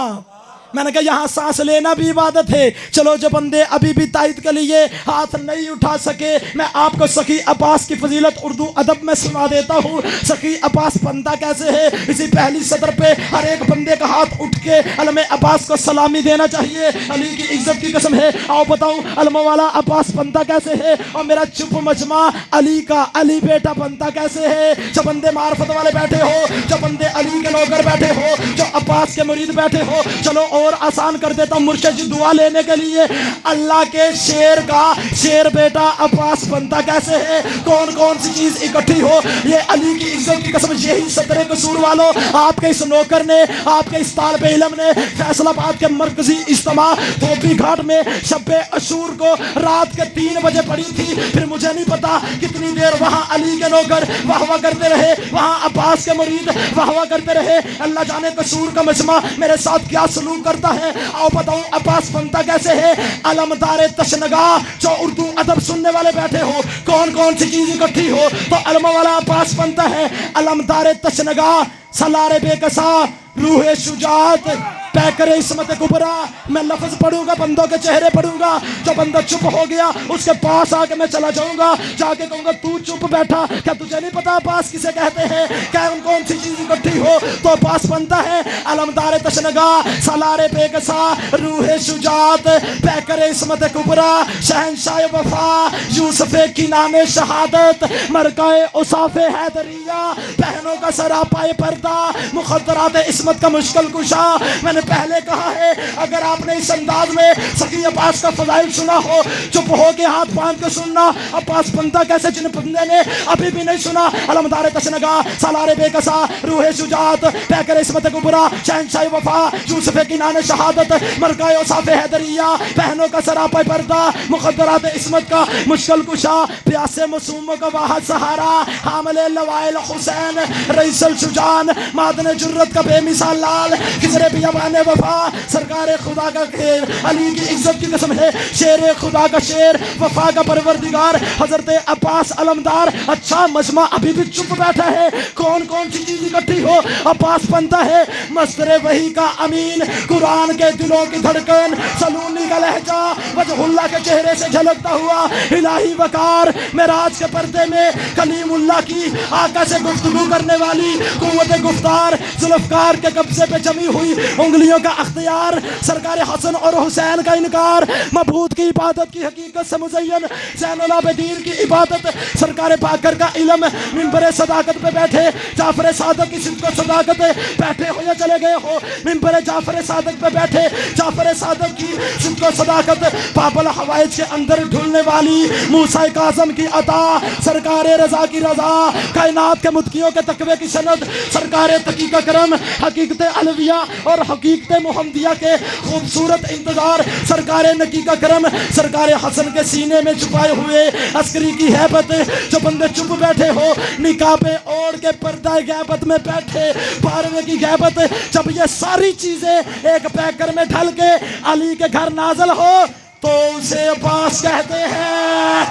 मैंने कहा यहाँ सांस लेना भी इबादत है। चलो जो बंदे अभी भी तायद के लिए हाथ नहीं उठा सके, मैं आपको सखी अब्बास की फजीलत उर्दू अदब में सुना देता हूँ। सखी अब्बास बनता कैसे है, इसी पहली सदर पे हर एक बंदे का हाथ उठ के अलम अब्बास को सलामी देना चाहिए। अली की इज्जत की कसम है। आओ बताऊँ अलम वाला अब्बास बनता कैसे है, और मेरा चुप मजमा अली का अली बेटा बनता कैसे है। जो बंदे मार्फत वाले बैठे हो, जो बंदे अली के नौकर बैठे हो, जो अब्बास के मुरीद बैठे हो, चलो और आसान कर देता हूं मुर्शिद जी दुआ लेने के लिए। अल्लाह के शेर का शेर बेटा अब्बास बनता कैसे है, कौन कौन सी चीज इकट्ठी हो। ये अली की इज्जत की कसम, यही सदरे कसूर वालों, आपके इस नौकर ने, आपके इस तालिब इल्म ने फैसलाबाद के मरकजी इज्तिमा धोबी घाट में शब्बे अशूर को रात के 3 बजे पड़ी थी। फिर मुझे नहीं पता कितनी देर वहां अली के नौकर वाहवा करते रहे, वहां अब्बास के मुरीद वाहवा करते रहे। अल्लाह जाने कसूर का मजमा मेरे साथ क्या सलूक करता है। आओ बताऊं अब्बास बनता कैसे है। अलमदार तशनगा, जो उर्दू अदब सुनने वाले बैठे हो, कौन कौन सी चीज इकट्ठी हो तो अलम वाला अब्बास बनता है। अलमदार तशनगा, सलारे बेकसा, रूहे शुजात, पैकरे इसमत कुबरा। मैं लफ्ज पढ़ूंगा, बंदों के चेहरे पढ़ूंगा। जो बंदा चुप हो गया उसके पास आके मैं चला जाऊंगा, जाके कहूंगा तू चुप बैठा, क्या तुझे नहीं पता अब्बास किसे कहते हैं, क्या कौन सी चीज इकट्ठी हो तो अब्बास बनता है। अलमदार तशनगा, सलारे बेकसा, रूहे शुजात, पैकरे इसमत कुबरा, शहनशाह वफा, यूसुफे की नामे शहादत, मरकाए उसाफे हैदरिया, बहनों का सरापाए पर्दा, मुखद्दरात इसमत का मुश्किल कुशा। मैंने पहले कहा है, अगर आपने इस अंदाज में सखी अब्बास का फजाइल सुना हो, चुप हो के हाथ बांध के सुनना। अब्बास बनता कैसे, जिन बंदे ने अभी भी नहीं सुना। अलमदार तशनगा, सालारे बेकसा, रूहे शुजात, पैकर इसमत कुबरा, शहनशाह वफा, यूसुफ की नाने शहादत, मरकाए औसाफे हैदरिया, बहनों का सरापा पर्दा, मुखद्दरात इसमत का मुश्किल कुशा, प्यासे मासूमों का वाहद सहारा, हामले लवाइल हुसैन, रईसल शुजान, मादन जुर्रत का बेमिसाल लाल, किसरे भी अबाने वफा, सरकार खुदा का खेर, अली की इज्जत की कसम है, शेर खुदा का शेर, वफा का परवरदिगार, हजरत अब्बास अलमदार। अच्छा मजमा अभी भी चुप बैठा है, कौन कौन सी चीज इकट्ठी हो अब्बास बनता है। मस्तर वही का अमीन, कुरान के दिलों की धड़कन, सलूनी का लहजा, वजहुल्लाह के चेहरे से झलकता हुआ इलाही वकार, मेराज के पर्दे में कलीमुल्लाह की आका से गुफ्तगू करने वाली कुव्वत गुफ्तार, जुल्फकार के कब्जे पे जमी हुई उंगलियों का अख्तियार, सरकार हसन और हुसैन का इनकार, मबूद की इबादत की हकीकत से मुज़य्यन ज़ैनुल आबिदीन की इबादत, सरकार बाकर का इल्म, मिंबर सदाकत पे बैठे जाफर सादक की सिद्क़ सदाकत, बैठे हो या चले गए हो, मिंबर जाफर सादक पे बैठे जाफर सादक की सिद्क़ सदाकत, बाबल हवाइज के अंदर ढुलने वाली मूसा काज़म की अता, सरकार रज़ा की रज़ा, कायनात के मुत्कियों के तकवे की सनद, सरकार तकी का करम, हकीकत अलविया और हकीकत मुहम्मदिया के खूबसूरत इंतजार, सरकार नकी का करम, सरकार हसन के सीने में छुपाए हुए अस्करी की हैबत। जो बंदे चुप बैठे हो, निकाबे ओढ़ के पर्दा गैबत में बैठे, पारवे की गैबत, जब ये सारी चीजें एक पैकर में ढल के अली के घर नाजल हो तो उसे अब्बास कहते हैं।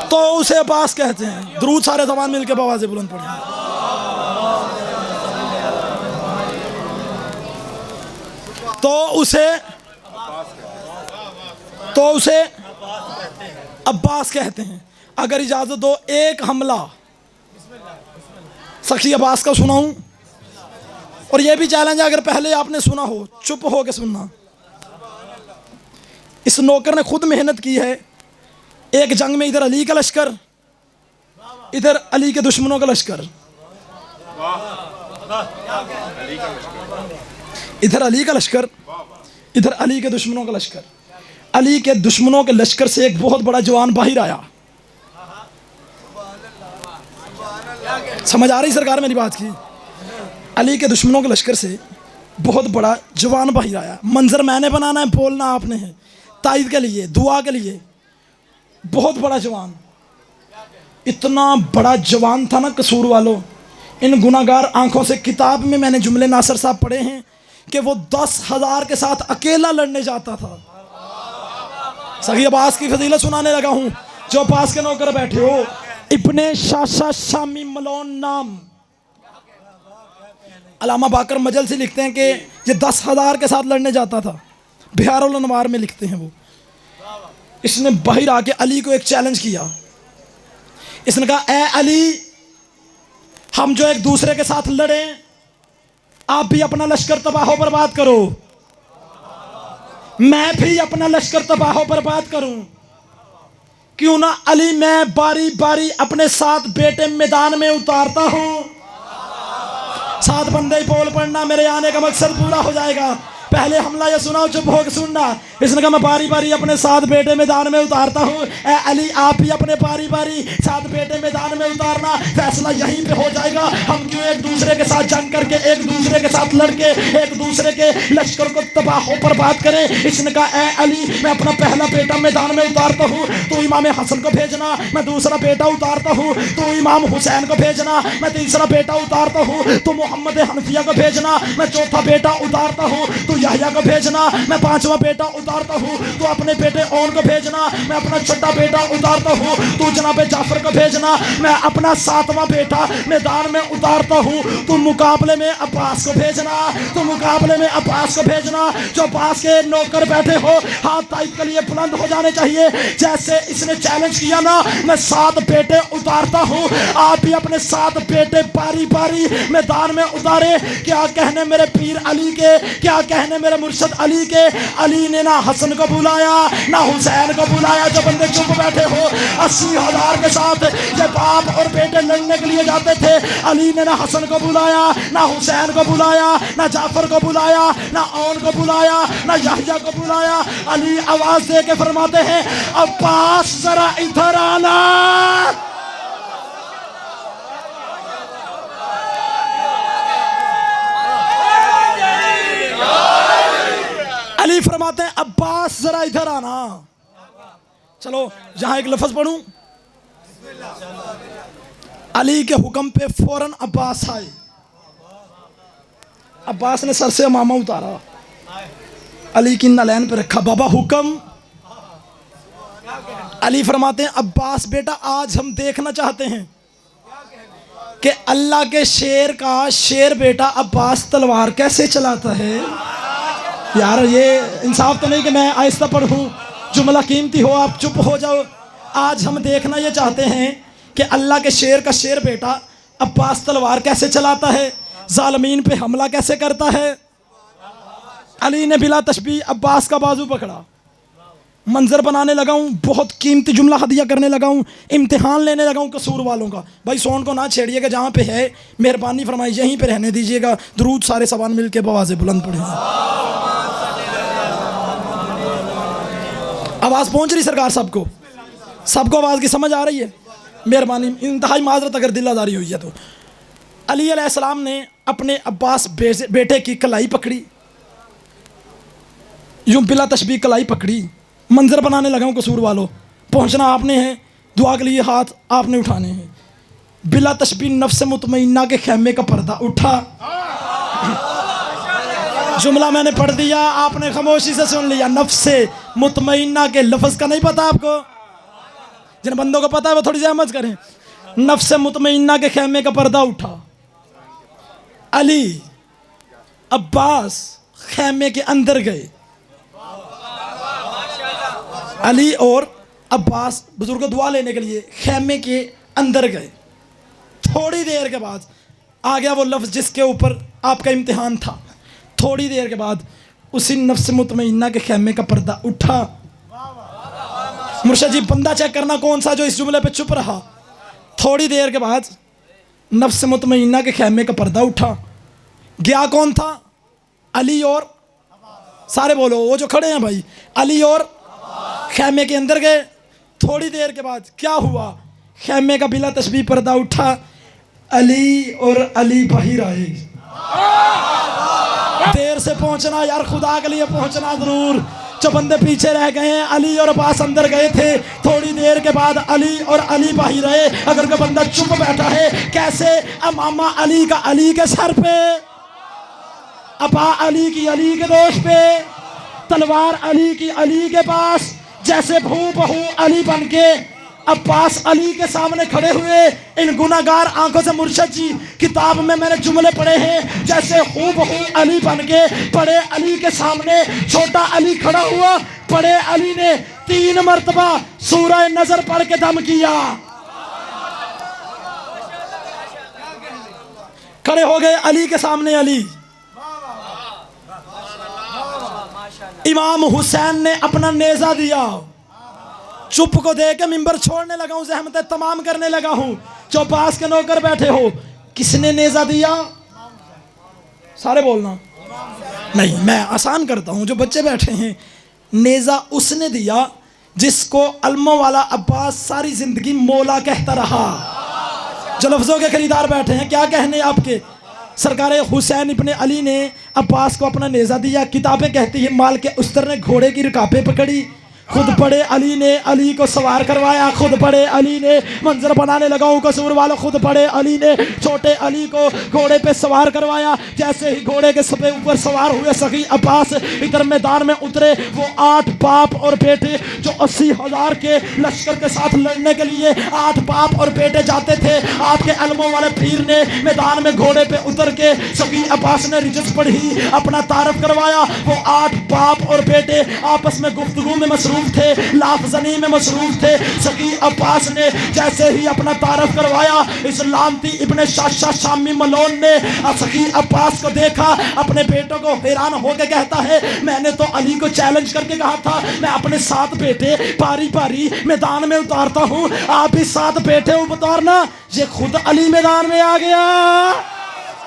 तो उसे अब्बास कहते हैं। दुरूद सारे ज़बान मिलके बवाज़े बुलंद पढ़े। तो उसे अब्बास कहते हैं। अगर इजाज़त दो एक हमला सखी अब्बास का सुनाऊं, और यह भी चैलेंज है अगर पहले आपने सुना हो चुप हो के सुनना। इस नौकर ने खुद मेहनत की है। एक जंग में इधर अली का लश्कर, इधर अली के दुश्मनों का लश्कर, इधर अली का लश्कर, इधर अली के दुश्मनों का लश्कर। अली के दुश्मनों के लश्कर से एक बहुत बड़ा जवान बाहर आया। समझ आ रही सरकार मेरी बात की? अली के दुश्मनों के लश्कर से बहुत बड़ा जवान बाहर आया। मंजर मैंने बनाना है, बोलना आपने है, ताईद के लिए, दुआ के लिए। बहुत बड़ा जवान, इतना बड़ा जवान था ना कसूर वालों, इन गुनाहगार आंखों से किताब में मैंने जुमले नासिर साहब पढ़े हैं कि वो 10,000 के साथ अकेला लड़ने जाता था। सही अब्बास की फजीलत सुनाने लगा हूँ। जो अब्बास के नौकर बैठे हो, इब्ने शाशा शामी मलोन नाम। अलामा बाकर मजल से लिखते हैं कि ये 10,000 के साथ लड़ने जाता था। बिहारुल अनवार में लिखते हैं वो। इसने बाहर आके अली को एक चैलेंज किया। इसने कहा, ए अली, हम जो एक दूसरे के साथ लड़े, आप भी अपना लश्कर तबाह बर्बाद करो, मैं भी अपना लश्कर तबाह बर्बाद करूं। क्यों ना अली, मैं बारी बारी अपने 7 बेटे मैदान में उतारता हूं। 7 बंदे ही बोल पड़ना, मेरे आने का मकसद पूरा हो जाएगा। पहले हमला ये सुनाओ, चुप होकर सुनना। इसने कहा, मैं बारी बारी अपने 7 बेटे मैदान में उतारता हूँ। ए अली, आप भी अपने बारी बारी 7 बेटे मैदान में उतारना, फैसला यहीं पे हो जाएगा। हम क्यों एक दूसरे के साथ जंग करके, एक दूसरे के साथ लड़के, एक दूसरे के लश्कर को तबाह बर्बाद करें। इसने कहा, ए अली, मैं अपना पहला बेटा मैदान में उतारता हूँ, तो इमाम हसन को भेजना। मैं दूसरा बेटा उतारता हूँ, तो इमाम हुसैन को भेजना। मैं तीसरा बेटा उतारता हूँ, तो मोहम्मद हनफिया को भेजना। मैं चौथा बेटा उतारता हूँ, तो याह्या को भेजना। मैं 5वां बेटा उतारता हूँ, तो अपने बेटे ओन को भेजना। मैं अपना 6ठा बेटा उतारता हूँ, तो जनाब जाफर को भेजना। मैं अपना 7वां बेटा मैदान में उतारता हूँ, तो मुकाबले में अब्बास को भेजना। तो मुकाबले में अब्बास को भेजना। जो अब्बास के नौकर बैठे हो, हाथ ताइद के लिए बुलंद हो जाने चाहिए। जैसे इसने चैलेंज किया ना, मैं 7 बेटे उतारता हूँ, आप भी अपने 7 बेटे बारी बारी मैदान में उतारे। क्या कहने मेरे पीर अली के, क्या कहने मेरे मुर्शद अली के। अली ने ना हसन को बुलाया, ना हुसैन को बुलाया। जो बंदे चुप बैठे हो, 80,000 के साथ ये बाप और बेटे लड़ने के लिए जाते थे। अली ने ना हसन को बुलाया, ना हुसैन को बुलाया, ना जाफर को बुलाया, ना ओन को बुलाया, ना याह्या को बुलाया। अली आवाज दे के फरमाते हैं, अब्बास जरा इधर आना। अली फरमाते हैं, अब्बास जरा इधर आना। चलो यहां एक लफ्ज पढ़ूं। अली के हुक्म पे फौरन अब्बास आए। अब्बास ने सर से अमामा उतारा, अली की नलैन पे रखा। बाबा हुक्म। अली फरमाते हैं, अब्बास बेटा, आज हम देखना चाहते हैं कि अल्लाह के शेर का शेर बेटा अब्बास तलवार कैसे चलाता है। यार ये इंसाफ तो नहीं कि मैं आहिस्ता पढ़ूं, जुमला कीमती हो, आप चुप हो जाओ। आज हम देखना ये चाहते हैं कि अल्लाह के शेर का शेर बेटा अब्बास तलवार कैसे चलाता है, जालिमीन पे हमला कैसे करता है। अली ने बिला तशबीह अब्बास का बाजू पकड़ा। मंजर बनाने लगा हूँ, बहुत कीमती जुमला हदिया करने लगा हूँ, इम्तिहान लेने लगा हूँ कसूर वालों का। भाई सोन को ना छेड़िएगा, जहाँ पे है मेहरबानी फरमाई यहीं पे रहने दीजिएगा। दुरूद सारे सबान मिल के बवाज़े बुलंद पड़े। आवाज़ पहुँच रही सरकार सबको, सबको आवाज़ की समझ आ रही है। मेहरबानी, इंतहाई माजरत अगर दिल आज़ारी हुई है तो। अली अलैहिस्सलाम ने अपने अब्बास बेटे की कलाई पकड़ी, यूं बिला तशबीह कलाई पकड़ी। मंजर बनाने लगा हूँ कसूर वालों, पहुँचना आपने है, दुआ के लिए हाथ आपने उठाने हैं। बिला तशबीह नफ्स मुतमइन्ना के खैमे का पर्दा उठा। जुमला मैंने पढ़ दिया, आपने खामोशी से सुन लिया। नफ्स मुतमइन्ना के लफ्ज़ का नहीं पता आपको? जिन बंदों को पता है वो थोड़ी सी करें। नफ्स मुतमइन्ना के खैमे का पर्दा उठा। अली अब्बास खैमे के अंदर गए। अली और अब्बास बुजुर्ग दुआ लेने के लिए खैमे के अंदर गए। थोड़ी देर के बाद आ गया वो लफ्ज़ जिसके ऊपर आपका इम्तिहान था। थोड़ी देर के बाद उसी नफ्स मुतमइन्ना के खैमे का पर्दा उठा। मुर्शिद जी बंदा चेक करना कौन सा जो इस जुमले पे चुप रहा। थोड़ी देर के बाद नफ्स मुतमइन्ना के खैमे का पर्दा उठा। गया कौन था? अली और, सारे बोलो वो जो खड़े हैं भाई, अली और खैमे के अंदर गए। थोड़ी देर के बाद क्या हुआ? खैमे का बिला तशबीह पर्दा उठा। अली और अली बाहर आए। देर से पहुंचना यार, खुदा के लिए पहुंचना जरूर। जो बंदे पीछे रह गए हैं, अली और अब्बास अंदर गए थे। थोड़ी देर के बाद अली और अली बाहर रहे। अगर कोई बंदा चुप बैठा है, कैसे? अमामा अली का अली के सर पे, अबा अली की अली के दोष पे, तलवार अली की अली के पास। जैसे भू बहू अली बन के अब्बास अली के सामने खड़े हुए। इन गुनाहगार आंखों से मुर्शद जी किताब में मैंने जुमले पढ़े हैं, जैसे हूबहू अली बन के बड़े अली के सामने छोटा अली खड़ा हुआ। बड़े अली ने 3 मरतबा सूरह नजर पढ़ के दम किया। खड़े हो गए अली के सामने। अली इमाम हुसैन ने अपना नेजा दिया। चुप को दे के मिंबर छोड़ने लगा हूं, ज़हमतें तमाम करने लगा हूं। जो पास के नौकर बैठे हो, किसने नेजा दिया? सारे बोलना। नहीं, मैं आसान करता हूं, जो बच्चे बैठे हैं। नेजा उसने दिया जिसको अलमों वाला अब्बास सारी जिंदगी मौला कहता रहा। जो लफ्जों के खरीदार बैठे हैं, क्या कहने आपके? सरकार हुसैन इब्ने अली ने अब्बास को अपना नेजा दिया। किताबें कहती हैं माल के उस्तर ने घोड़े की रकाबें पकड़ी, खुद बड़े अली ने अली को सवार करवाया। खुद बड़े अली ने मंजर बनाने लगा हूँ कसूर वालों, खुद बड़े अली ने छोटे अली को घोड़े पे सवार करवाया। जैसे ही घोड़े के सफे ऊपर सवार हुए सखी अब्बास इधर मैदान में उतरे। वो 8 बाप और बेटे जो 80,000 के लश्कर के साथ लड़ने के लिए 8 बाप और बेटे जाते थे, आपके अलमों वाले पीर ने मैदान में घोड़े पे उतर के सखी अब्बास ने रिजत पढ़ी, अपना तारफ करवाया। वो 8 बाप और बेटे आपस में गुफ्तगू में मसरूफ थे, लाफजनी में मसरूफ थे। सकी अब्बास ने जैसे ही अपना तारफ करवाया, इस लानती इब्ने शाशा शामी मलोन ने सकी अब्बास को देखा, अपने बेटों को हैरान होकर कहता है, मैंने तो अली को चैलेंज करके कहा था मैं अपने 7 बेटे पारी पारी मैदान में उतारता हूँ, आप भी 7 बेटे उतारना। ये खुद अली मैदान में आ गया।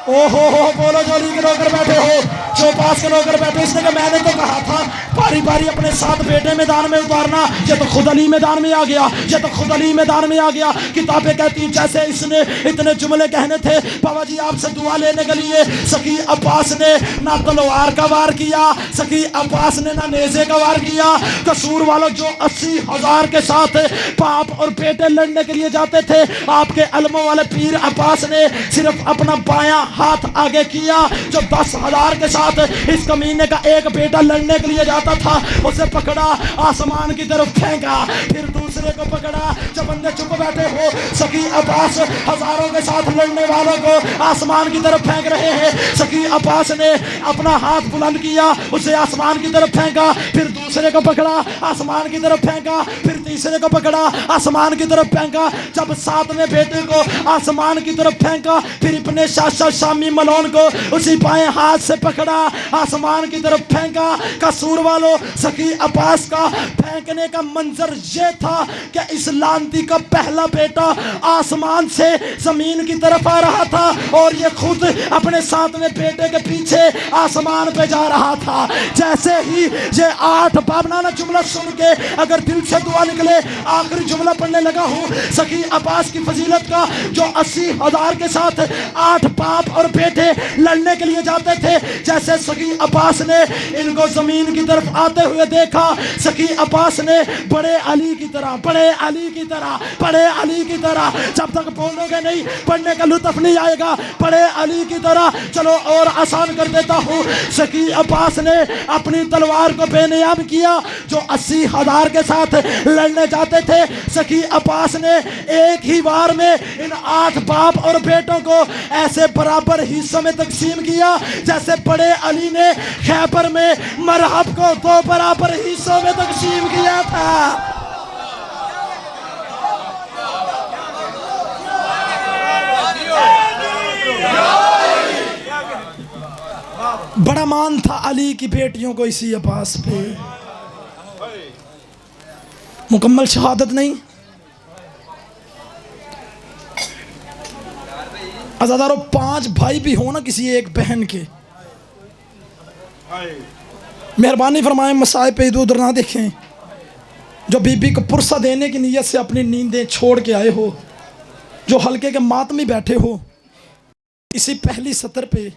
ओहो हो, बोलो जो अली के नौकर बैठे हो, जो पास के नौकर बैठे। इसने कहा मैंने तो कहा था बारी बारी अपने 7 बेटे मैदान में उतारना। ये तो खुद अली मैदान में आ गया, ये तो खुद अली मैदान में आ गया। किताबें कहती जैसे इसने इतने जुमले कहने थे, बाबा जी आपसे दुआ लेने के लिए सकी अब्बास ने ना तलवार का वार किया, सकी अब्बास ने ना नेज़े का वार किया। कसूर वालों जो 80,000 के साथ बाप और बेटे लड़ने के लिए जाते थे, आपके अलमों वाले पीर अब्बास ने सिर्फ अपना बायां हाथ आगे किया। जो 10,000 के साथ इस कमीने का एक बेटा लड़ने के लिए जाता था, उसे पकड़ा, आसमान की तरफ फेंका, फिर दूसरे को पकड़ा। जब बंदे चुप बैठे हो, सकी अब्बास हजारों के साथ लड़ने वालों को आसमान की तरफ फेंक रहे हैं। सकी अब्बास ने अपना हाथ बुलंद किया, उसे आसमान की तरफ फेंका, फिर दूसरे को पकड़ा, आसमान की तरफ फेंका, फिर तीसरे को पकड़ा, आसमान की तरफ फेंका। जब 7वें बेटे को आसमान की तरफ फेंका, फिर अपने शाशा शामी मलोन को उसी बाएं हाथ से पकड़ा, आसमान की तरफ फेंका। कसूर वालों सकी अब्बास का फेंकने का मंजर ये था कि इस लानती का पहला बेटा आसमान से जमीन की तरफ आ रहा था और ये खुद अपने 7वें बेटे के पीछे आसमान पे जा रहा था। जैसे ही ये 8 बाबनाना जुमला सुन के अगर दिल से दुआ निकले, आखिरी जुमला पढ़ने लगा हूँ सकी अब्बास की फजीलत का, जो 80,000 के साथ 8 बाप और बेटे लड़ने के लिए जाते थे। जैसे सकी अब्बास ने इनको जमीन की तरफ आते हुए देखा, सकी अब्बास ने बड़े अली की तरह, बड़े अली की तरह, बड़े अली की तरह, जब तक बोलोगे नहीं पढ़ने का लुत्फ नहीं आएगा, बड़े अली की तरह। चलो और आसान कर देता हूँ, सकी अब्बास ने अपनी तलवार को बेनियाम किया। जो 80,000 के साथ लड़ने जाते थे, सकी अब्बास ने एक ही बार में इन 8 बाप और बेटों को ऐसे बराबर हिस्सों में तकसीम किया जैसे बड़े अली ने खैबर में मरहब को 2 बराबर हिस्सों में तकसीम किया था। बड़ा मान था अली की बेटियों को इसी अब्बास पे। मुकम्मल शहादत नहीं, अज़ादारों 5 भाई भी हो ना किसी एक बहन के, मेहरबानी फरमाएं मसाइब पे इधर उधर ना देखें। जो बीबी को पुरसा देने की नीयत से अपनी नींदें छोड़ के आए हो, जो हल्के के मातमी बैठे हो, इसी पहली सतर पे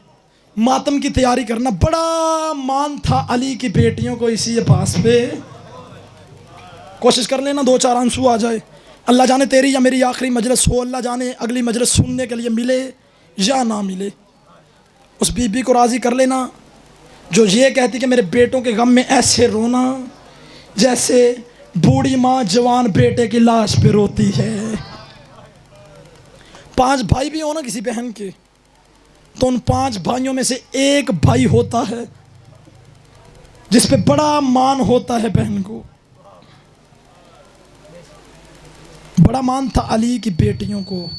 मातम की तैयारी करना। बड़ा मान था अली की बेटियों को इसी अब्बास पे। कोशिश कर लेना 2-4 आंसू आ जाए। अल्लाह जाने तेरी या मेरी आखिरी मजलिस हो, अल्लाह जाने अगली मजलिस सुनने के लिए मिले या ना मिले। उस बीबी को राज़ी कर लेना जो ये कहती कि मेरे बेटों के गम में ऐसे रोना जैसे बूढ़ी माँ जवान बेटे की लाश पे रोती है। 5 भाई भी हो ना किसी बहन के, तो उन 5 भाइयों में से एक भाई होता है जिस पे बड़ा मान होता है बहन को। बड़ा मान था अली की बेटियों को,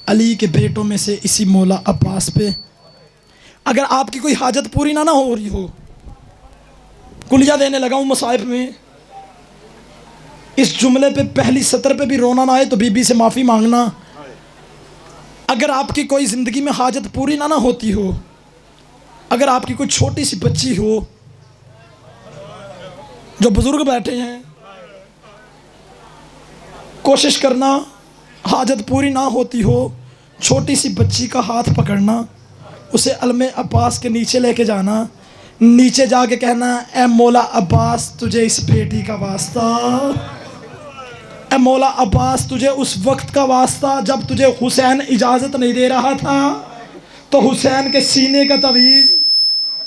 अली के बेटों में से इसी मौला अब्बास पे। अगर आपकी कोई हाजत पूरी ना हो रही हो, कुलिया देने लगा हूं मसाइब में, इस जुमले पे पहली सतर पे भी रोना ना आए तो बीबी से माफ़ी मांगना। अगर आपकी कोई ज़िंदगी में हाजत पूरी ना होती हो, अगर आपकी कोई छोटी सी बच्ची हो, जो बुज़ुर्ग बैठे हैं, कोशिश करना, हाजत पूरी ना होती हो, छोटी सी बच्ची का हाथ पकड़ना, उसे अलमे अब्बास के नीचे लेके जाना, नीचे जाके कहना, ए मौला अब्बास तुझे इस बेटी का वास्ता, ए मौला अब्बास तुझे उस वक्त का वास्ता जब तुझे हुसैन इजाज़त नहीं दे रहा था, तो हुसैन के सीने का तवीज़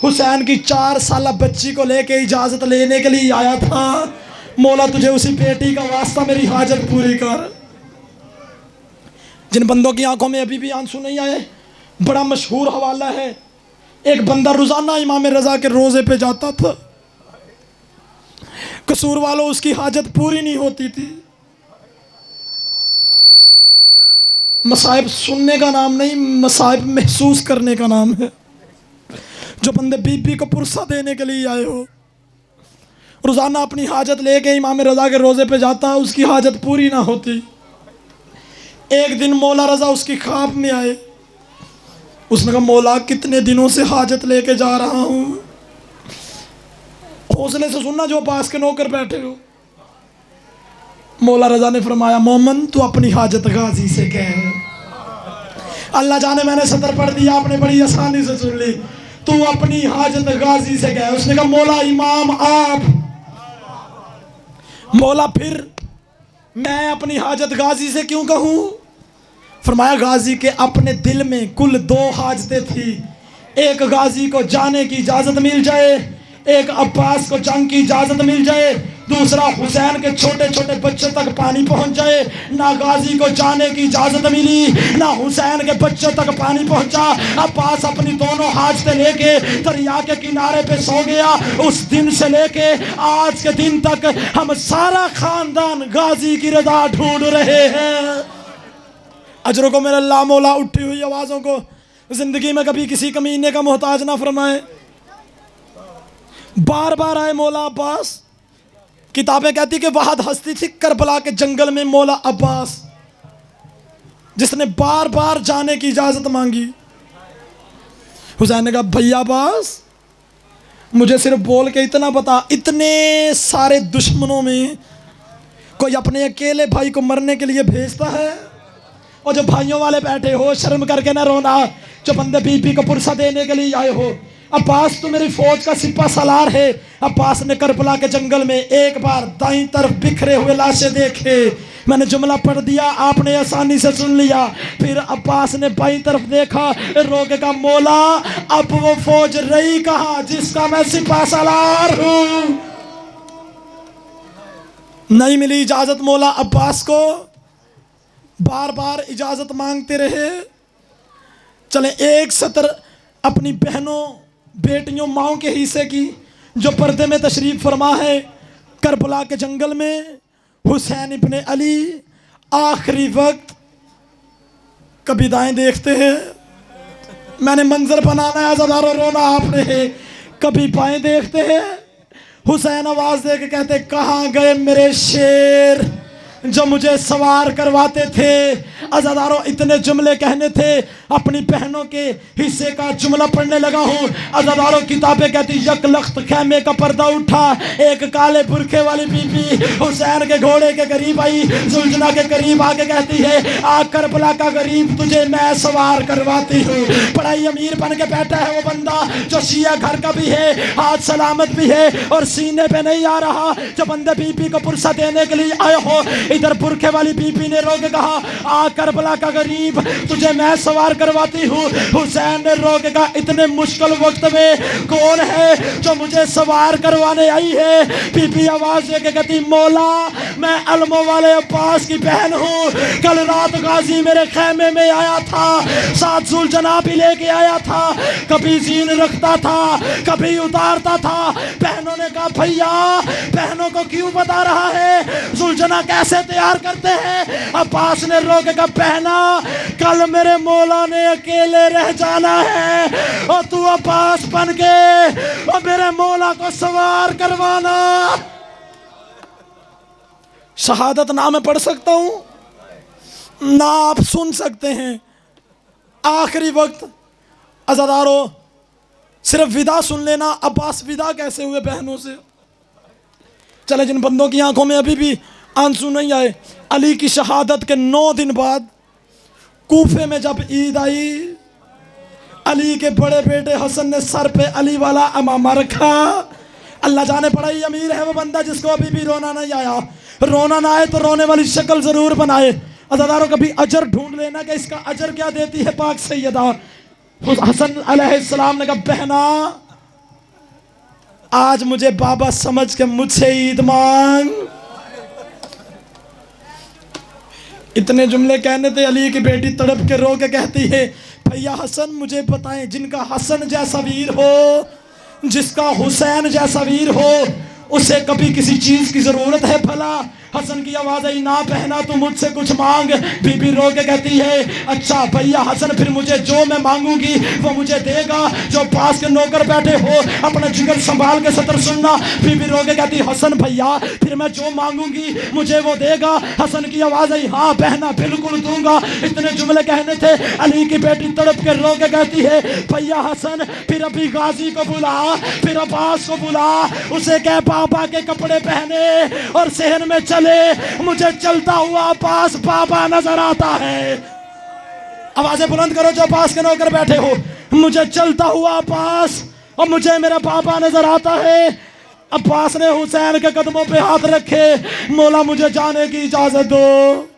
हुसैन की 4 साला बच्ची को लेके इजाज़त लेने के लिए आया था। मौला तुझे उसी बेटी का वास्ता मेरी हाजत पूरी कर। जिन बंदों की आंखों में अभी भी आंसू नहीं आए, बड़ा मशहूर हवाला है, एक बंदा रोज़ाना इमाम रज़ा के रोज़े पे जाता था, कसूर वालों उसकी हाजत पूरी नहीं होती थी। मसाइब सुनने का नाम नहीं, मसाइब महसूस करने का नाम है। जो बंदे बीबी को पुरसा देने के लिए आए हो, रोज़ाना अपनी हाजत लेके इमाम रज़ा के रोज़े पे जाता, उसकी हाजत पूरी ना होती। एक दिन मौला रज़ा उसकी ख्वाब में आए, उसने कहा मौला कितने दिनों से हाजत लेके जा रहा हूँ। हौसले से सुनना जो पास के नौकर बैठे हो। मौला रज़ा ने फरमाया मोमन तू अपनी हाजत गाजी से कह। अल्लाह जाने मैंने सतर पढ़ दिया, आपने बड़ी आसानी से सुन ली। तू अपनी हाजत गाजी से कह। उसने कहा मौला इमाम आप। मौला फिर मैं अपनी हाजत गाजी से क्यों कहूँ? फरमाया गाजी के अपने दिल में कुल 2 हाजतें थी। एक गाजी को जाने की इजाज़त मिल जाए, एक अब्बास को जंग की इजाज़त मिल जाए, दूसरा हुसैन के छोटे छोटे बच्चों तक पानी पहुंच जाए। ना गाजी को जाने की इजाज़त मिली, ना हुसैन के बच्चों तक पानी पहुंचा। अब्बास अपनी दोनों हाजतें लेके दरिया के किनारे पे सो गया। उस दिन से लेके आज के दिन तक हम सारा खानदान गाजी की रज़ा ढूंढ रहे हैं। अजरों को मेरा अल्लाह मौला उठी हुई आवाज़ों को जिंदगी में कभी किसी कमीने का मोहताज ना फरमाए। बार बार आए मौला अब्बास। किताबें कहती कि वहाद हस्ती थी करबला के जंगल में मौला अब्बास, जिसने बार बार जाने की इजाज़त मांगी। हुसैन ने कहा भैया अब्बास मुझे सिर्फ बोल के इतना बता, इतने सारे दुश्मनों में कोई अपने अकेले भाई को मरने के लिए भेजता है? और जो भाइयों वाले बैठे हो शर्म करके ना रोना, जो बंदे बीबी को पुरसा देने के लिए आए हो। अब्बास तो मेरी फौज का सिपा सलार है। अब्बास ने करबला के जंगल में एक बार दाईं तरफ बिखरे हुए लाशें देखे। मैंने जुमला पढ़ दिया, आपने आसानी से सुन लिया। फिर अब्बास ने बाईं तरफ देखा, रोके का मौला अब वो फौज रही कहाँ जिसका मैं सिपा सलार हूं। नहीं मिली इजाजत मौला अब्बास को, बार बार इजाजत मांगते रहे। चले एक सतर अपनी बहनों बेटियों माओ के हिस्से की जो पर्दे में तशरीफ फरमा है। करबला के जंगल में हुसैन इब्ने अली आखिरी वक्त कभी दाएं देखते हैं, मैंने मंजर बनाना है, ज़रा रोना आपने है। कभी बाएं देखते हैं, हुसैन आवाज दे के कहते कहाँ गए मेरे शेर जो मुझे सवार करवाते थे। अज़ादारों इतने जुमले कहने थे, अपनी बहनों के हिस्से का जुमला पढ़ने लगा हूँ। अज़ादारों किताबें कहती यक लख्त खैमे का पर्दा उठा, एक काले बुरखे वाली बीबी हुसैन के घोड़े के करीब आई, जुलझना के करीब आके कहती है आ करबला का गरीब तुझे मैं सवार करवाती हूँ। बड़ाई अमीर बन के बैठा है वो बंदा जो शिया घर का भी है, हाथ सलामत भी है और सीने पे नहीं आ रहा। जो बंदे बीबी को पुरसा देने के लिए आए हो इधर पुरखे वाली बीबी ने रो के कहा, आ करबला का गरीब, तुझे मैं सवार करवाती हूँ। हुसैन ने रो के कहा, इतने मुश्किल वक्त में कौन है जो मुझे सवार करवाने आई है? बीबी आवाज दे के कहती, मौला मैं अलमो वाले अब्बास की बहन हूँ। कल रात गाजी मेरे खेमे में आया था, साथ जुलजना भी लेके आया था, कभी जीन रखता था कभी उतारता था। बहनों ने कहा, भैया बहनों को क्यों बता रहा है, जुलजना कैसे तैयार करते हैं? अब्बास ने रो के कहा, बहना कल मेरे मौला ने अकेले रह जाना है और तू अब्बास बन के और मेरे मौला को सवार करवाना। शहादत ना मैं पढ़ सकता हूं ना आप सुन सकते हैं। आखिरी वक्त अज़ादारों, सिर्फ विदा सुन लेना। अब्बास विदा कैसे हुए बहनों से? चले, जिन बंदों की आंखों में अभी भी आंसू नहीं आए, अली की शहादत के 9 दिन बाद कूफे में जब ईद आई, अली के बड़े बेटे हसन ने सर पे अली वाला अमामा रखा। अल्लाह जाने पड़ा ही अमीर है वो बंदा जिसको अभी भी रोना नहीं आया। रोना ना आए तो रोने वाली शक्ल जरूर बनाए। अज़ादारों, कभी अजर ढूंढ लेना कि इसका अजर क्या देती है पाक सैयदा। हसन अलैहिस्सलाम ने कहा, बहना आज मुझे बाबा समझ के मुझसे ईद मांग। इतने जुमले कहने थे, अली की बेटी तड़प के रो के कहती है, भैया हसन मुझे बताएं, जिनका हसन जैसा वीर हो, जिसका हुसैन जैसा वीर हो, उसे कभी किसी चीज की जरूरत है भला? हसन की आवाज आई, ना बहना तू मुझसे कुछ मांग। बीबी रो के कहती है, अच्छा भैया हसन, फिर मुझे जो मैं मांगूंगी वो मुझे देगा। जो पास के नौकर बैठे हो अपना जिगर संभाल के सतर सुनना। बीबी रो के कहती, हसन भैया फिर मैं जो मांगूंगी मुझे वो देगा? हसन की आवाज आई, हाँ बहना बिल्कुल दूंगा। इतने जुमले कहने थे, अली की बेटी तड़प के रो के कहती है, भैया हसन फिर अभी गाजी को बुला, फिर अब्बास को बुला, उसे कह बाबा के कपड़े पहने और शहर में चले, मुझे चलता हुआ अब्बास बाबा नजर आता है। आवाजें बुलंद करो जो अब्बास के नौकर बैठे हो, मुझे चलता हुआ अब्बास और मुझे मेरा बाबा नजर आता है। अब्बास ने हुसैन के कदमों पे हाथ रखे, मौला मुझे जाने की इजाजत दो।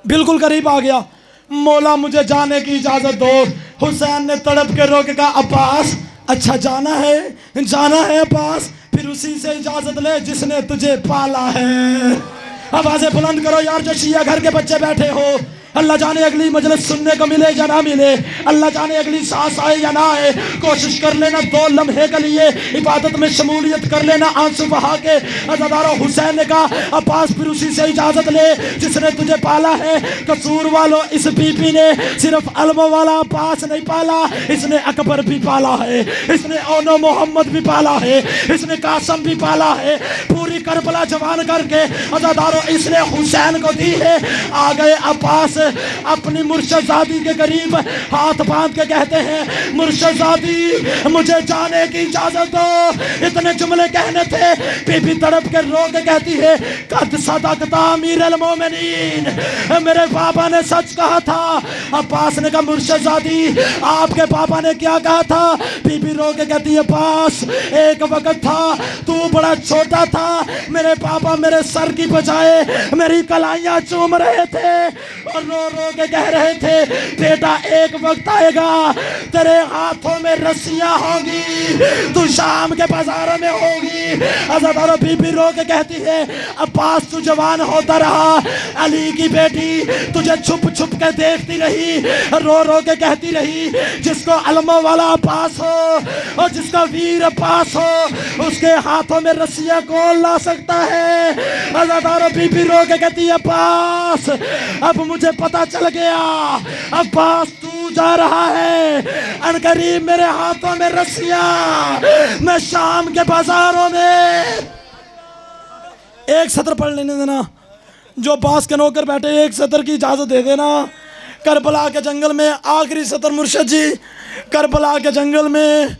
बिल्कुल करीब आ गया, मौला मुझे जाने की इजाजत दो। हुसैन ने तड़प के रो के कहा, अब्बास अच्छा जाना है अब्बास, फिर उसी से इजाजत ले जिसने तुझे पाला है। आवाजें बुलंद करो यार जो शिया घर के बच्चे बैठे हो। अल्लाह जाने अगली मजलिस सुनने को मिले या ना मिले, अल्लाह जाने अगली सांस आए या ना आए, कोशिश कर लेना 2 लम्हे के लिए इबादत में शमूलियत कर लेना आंसू बहा के। अज़ादारों, हुसैन ने कहा, अब्बास फिर उसी से इजाजत ले जिसने तुझे पाला है। कसूर वालों, इस बीबी ने सिर्फ अलमो वाला अब्बास नहीं पाला, इसने अकबर भी पाला है, इसने ओनो मोहम्मद भी पाला है, इसने कासम भी पाला है। पूरी करबला जवान करके अज़ादारों इसने हुसैन को दी है। आ गए अब्बास अपनी मुर्शदादी के करीब हाथ बांध के कहते हैं, मुर्शदादी मुझे जाने की इजाजत दो। इतने जुमले कहने थे, बीबी तड़प के रो के कहती है, कद सदकता अमीरुल मोमिनीन, मेरे बाबा ने सच कहा था। अब्बास ने कहा, मुर्शदादी आपके पापा ने क्या कहा था? बीबी रो के कहती है, अब्बास एक वक्त था तू बड़ा छोटा था, मेरे पापा मेरे सर की बजाय मेरी कलाइयां चूम रहे थे और रो रो के कह रहे थे, बेटा एक वक्त आएगा तेरे हाथों में रस्सियां होंगी, तू शाम के बाजारों में होगी। अज़ादारों, बीबी रो के कहती है, अब्बास तू जवान होता रहा, अली की बेटी तुझे छुप छुप के देखती रही, रो रो के कहती रही, जिसको अलमो वाला अब्बास हो और जिसका वीर अब्बास हो उसके हाथों में रस्सियां कौन ला सकता है? अज़ादारों, बीबी रो के कहती है, अब्बास अब मुझे पता चल गया, अब्बास तू जा रहा है, अनकरीब मेरे हाथों में रस्सियां, मैं शाम के बाजारों में। एक सत्र पढ़ लेने देना, जो अब्बास के नौकर बैठे एक सत्र की इजाजत दे देना। करबला के जंगल में आखिरी सत्र मुर्शिद जी, करबला के जंगल में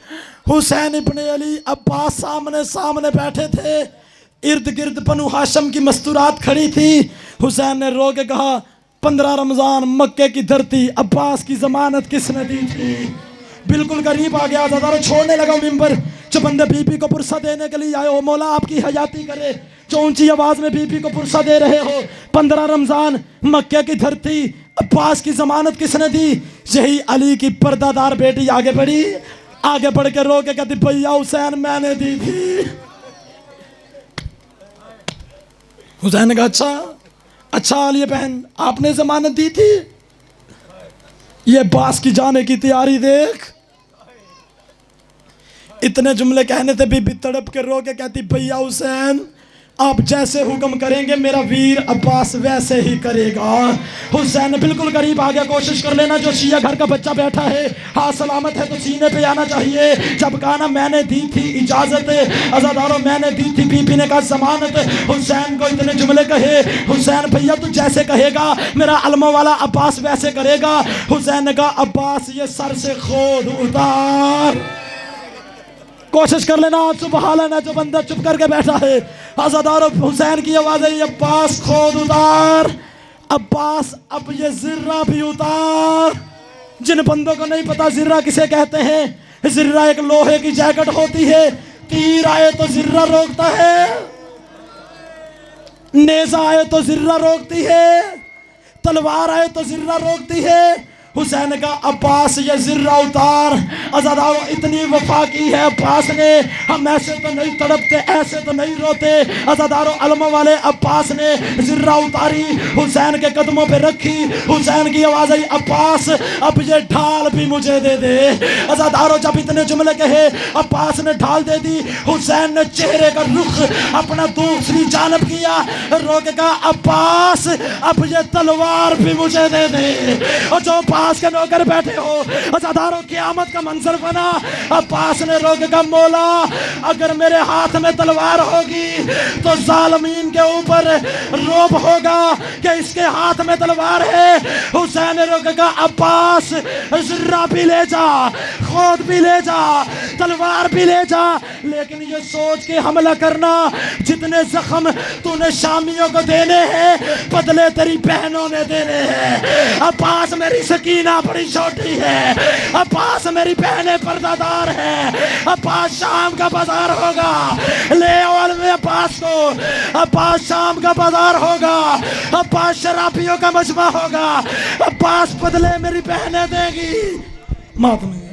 हुसैन इब्ने अली अब्बास सामने सामने बैठे थे, इर्द गिर्द बनु हाशम की मस्तूरात खड़ी थी। हुसैन ने रो के कहा, 15 रमजान मक्के की धरती, अब्बास की जमानत किसने दी थी? बिल्कुल करीब आ गया, ज़्यादा छोड़ने लगा मिंबर। जो बंदे बीबी को पुरसा देने के लिए आए हो, मौला आपकी हयाती करे, जो ऊंची आवाज में बीबी को पुरसा दे रहे हो। 15 रमजान, मक्के की धरती, अब्बास की जमानत किसने दी? यही अली की पर्दादार बेटी आगे बढ़ी, आगे बढ़ के रो के कहती भैया हुसैन मैंने दी थी। हुसैन ने कहा अच्छा अली बहन आपने जमानत दी थी? ये अब्बास की जाने की तैयारी देख। इतने जुमले कहने थे बीबी तड़प के रो के कहती भैया हुसैन आप जैसे हुक्म करेंगे मेरा वीर अब्बास वैसे ही करेगा। हुसैन बिल्कुल करीब आ गया। कोशिश कर लेना जो शिया घर का बच्चा बैठा है, हाँ सलामत है तो सीने पे आना चाहिए। जब कहा ना मैंने दी थी इजाजत, अज़ादारों मैंने दी थी, बीबी ने कहा जमानत। हुसैन को इतने जुमले कहे, हुसैन भैया तू जैसे कहेगा मेरा अलमा वाला अब्बास वैसे करेगा। हुसैन ने कहा अब्बास ये सर से खोद उतार। कोशिश कर लेना सुबह लेना जो बंदा चुप करके बैठा है। आज़ादार हुसैन की आवाज़ है अब्बास खोद उतार। अब्बास अब ये जिर्रा भी उतार। जिन बंदों को नहीं पता जिर्रा किसे कहते हैं, जिर्रा एक लोहे की जैकेट होती है। तीर आए तो जिर्रा रोकता है, नेजा आए तो जिर्रा रोकती है, तलवार आए तो जिर्रा रोकती है। हुसैन का अब्बास ये जिर्रा उतार। अज़ादारों इतनी वफा की है अब्बास ने, हम ऐसे तो नहीं तड़पते ऐसे तो नहीं रोते। अज़ादारों अलमा वाले अब्बास ने जिर्रा उतारी, हुसैन के कदमों पे रखी। हुसैन की आवाज़ आई अब्बास अब ये ढाल भी मुझे दे दे। अज़ादारों जब इतने जुमले कहे अब्बास ने ढाल दे दी। हुसैन ने चेहरे का रुख अपना दूसरी जानब किया, रोके कहा अब्बास अब ये तलवार भी मुझे दे दे। और जो अब्बास के नौकर बैठे हो, अज़ादारों क़यामत का मंजर बना। अब्बास ने रोक का मौला अगर मेरे हाथ में तलवार होगी तो जालिमीन के ऊपर रोब होगा कि इसके हाथ में तलवार है। हुसैन ने रोक का अब्बास जिर्रा भी ले जा, खोद भी ले जा, तलवार भी ले जा, लेकिन ये सोच के हमला करना जितने जख्म तूने शामियों को देने हैं बदले तेरी बहनों ने देने हैं। अब्बास मेरी सकीना बड़ी छोटी है, अब्बास मेरी बहनें पर्दादार है। अब्बास शाम का बाजार होगा, ले आओ में अब्बास को। अब्बास शाम का बाजार होगा, अब्बास शराबियों का मजमा होगा, अब्बास बदले मेरी बहनें देगी। मातम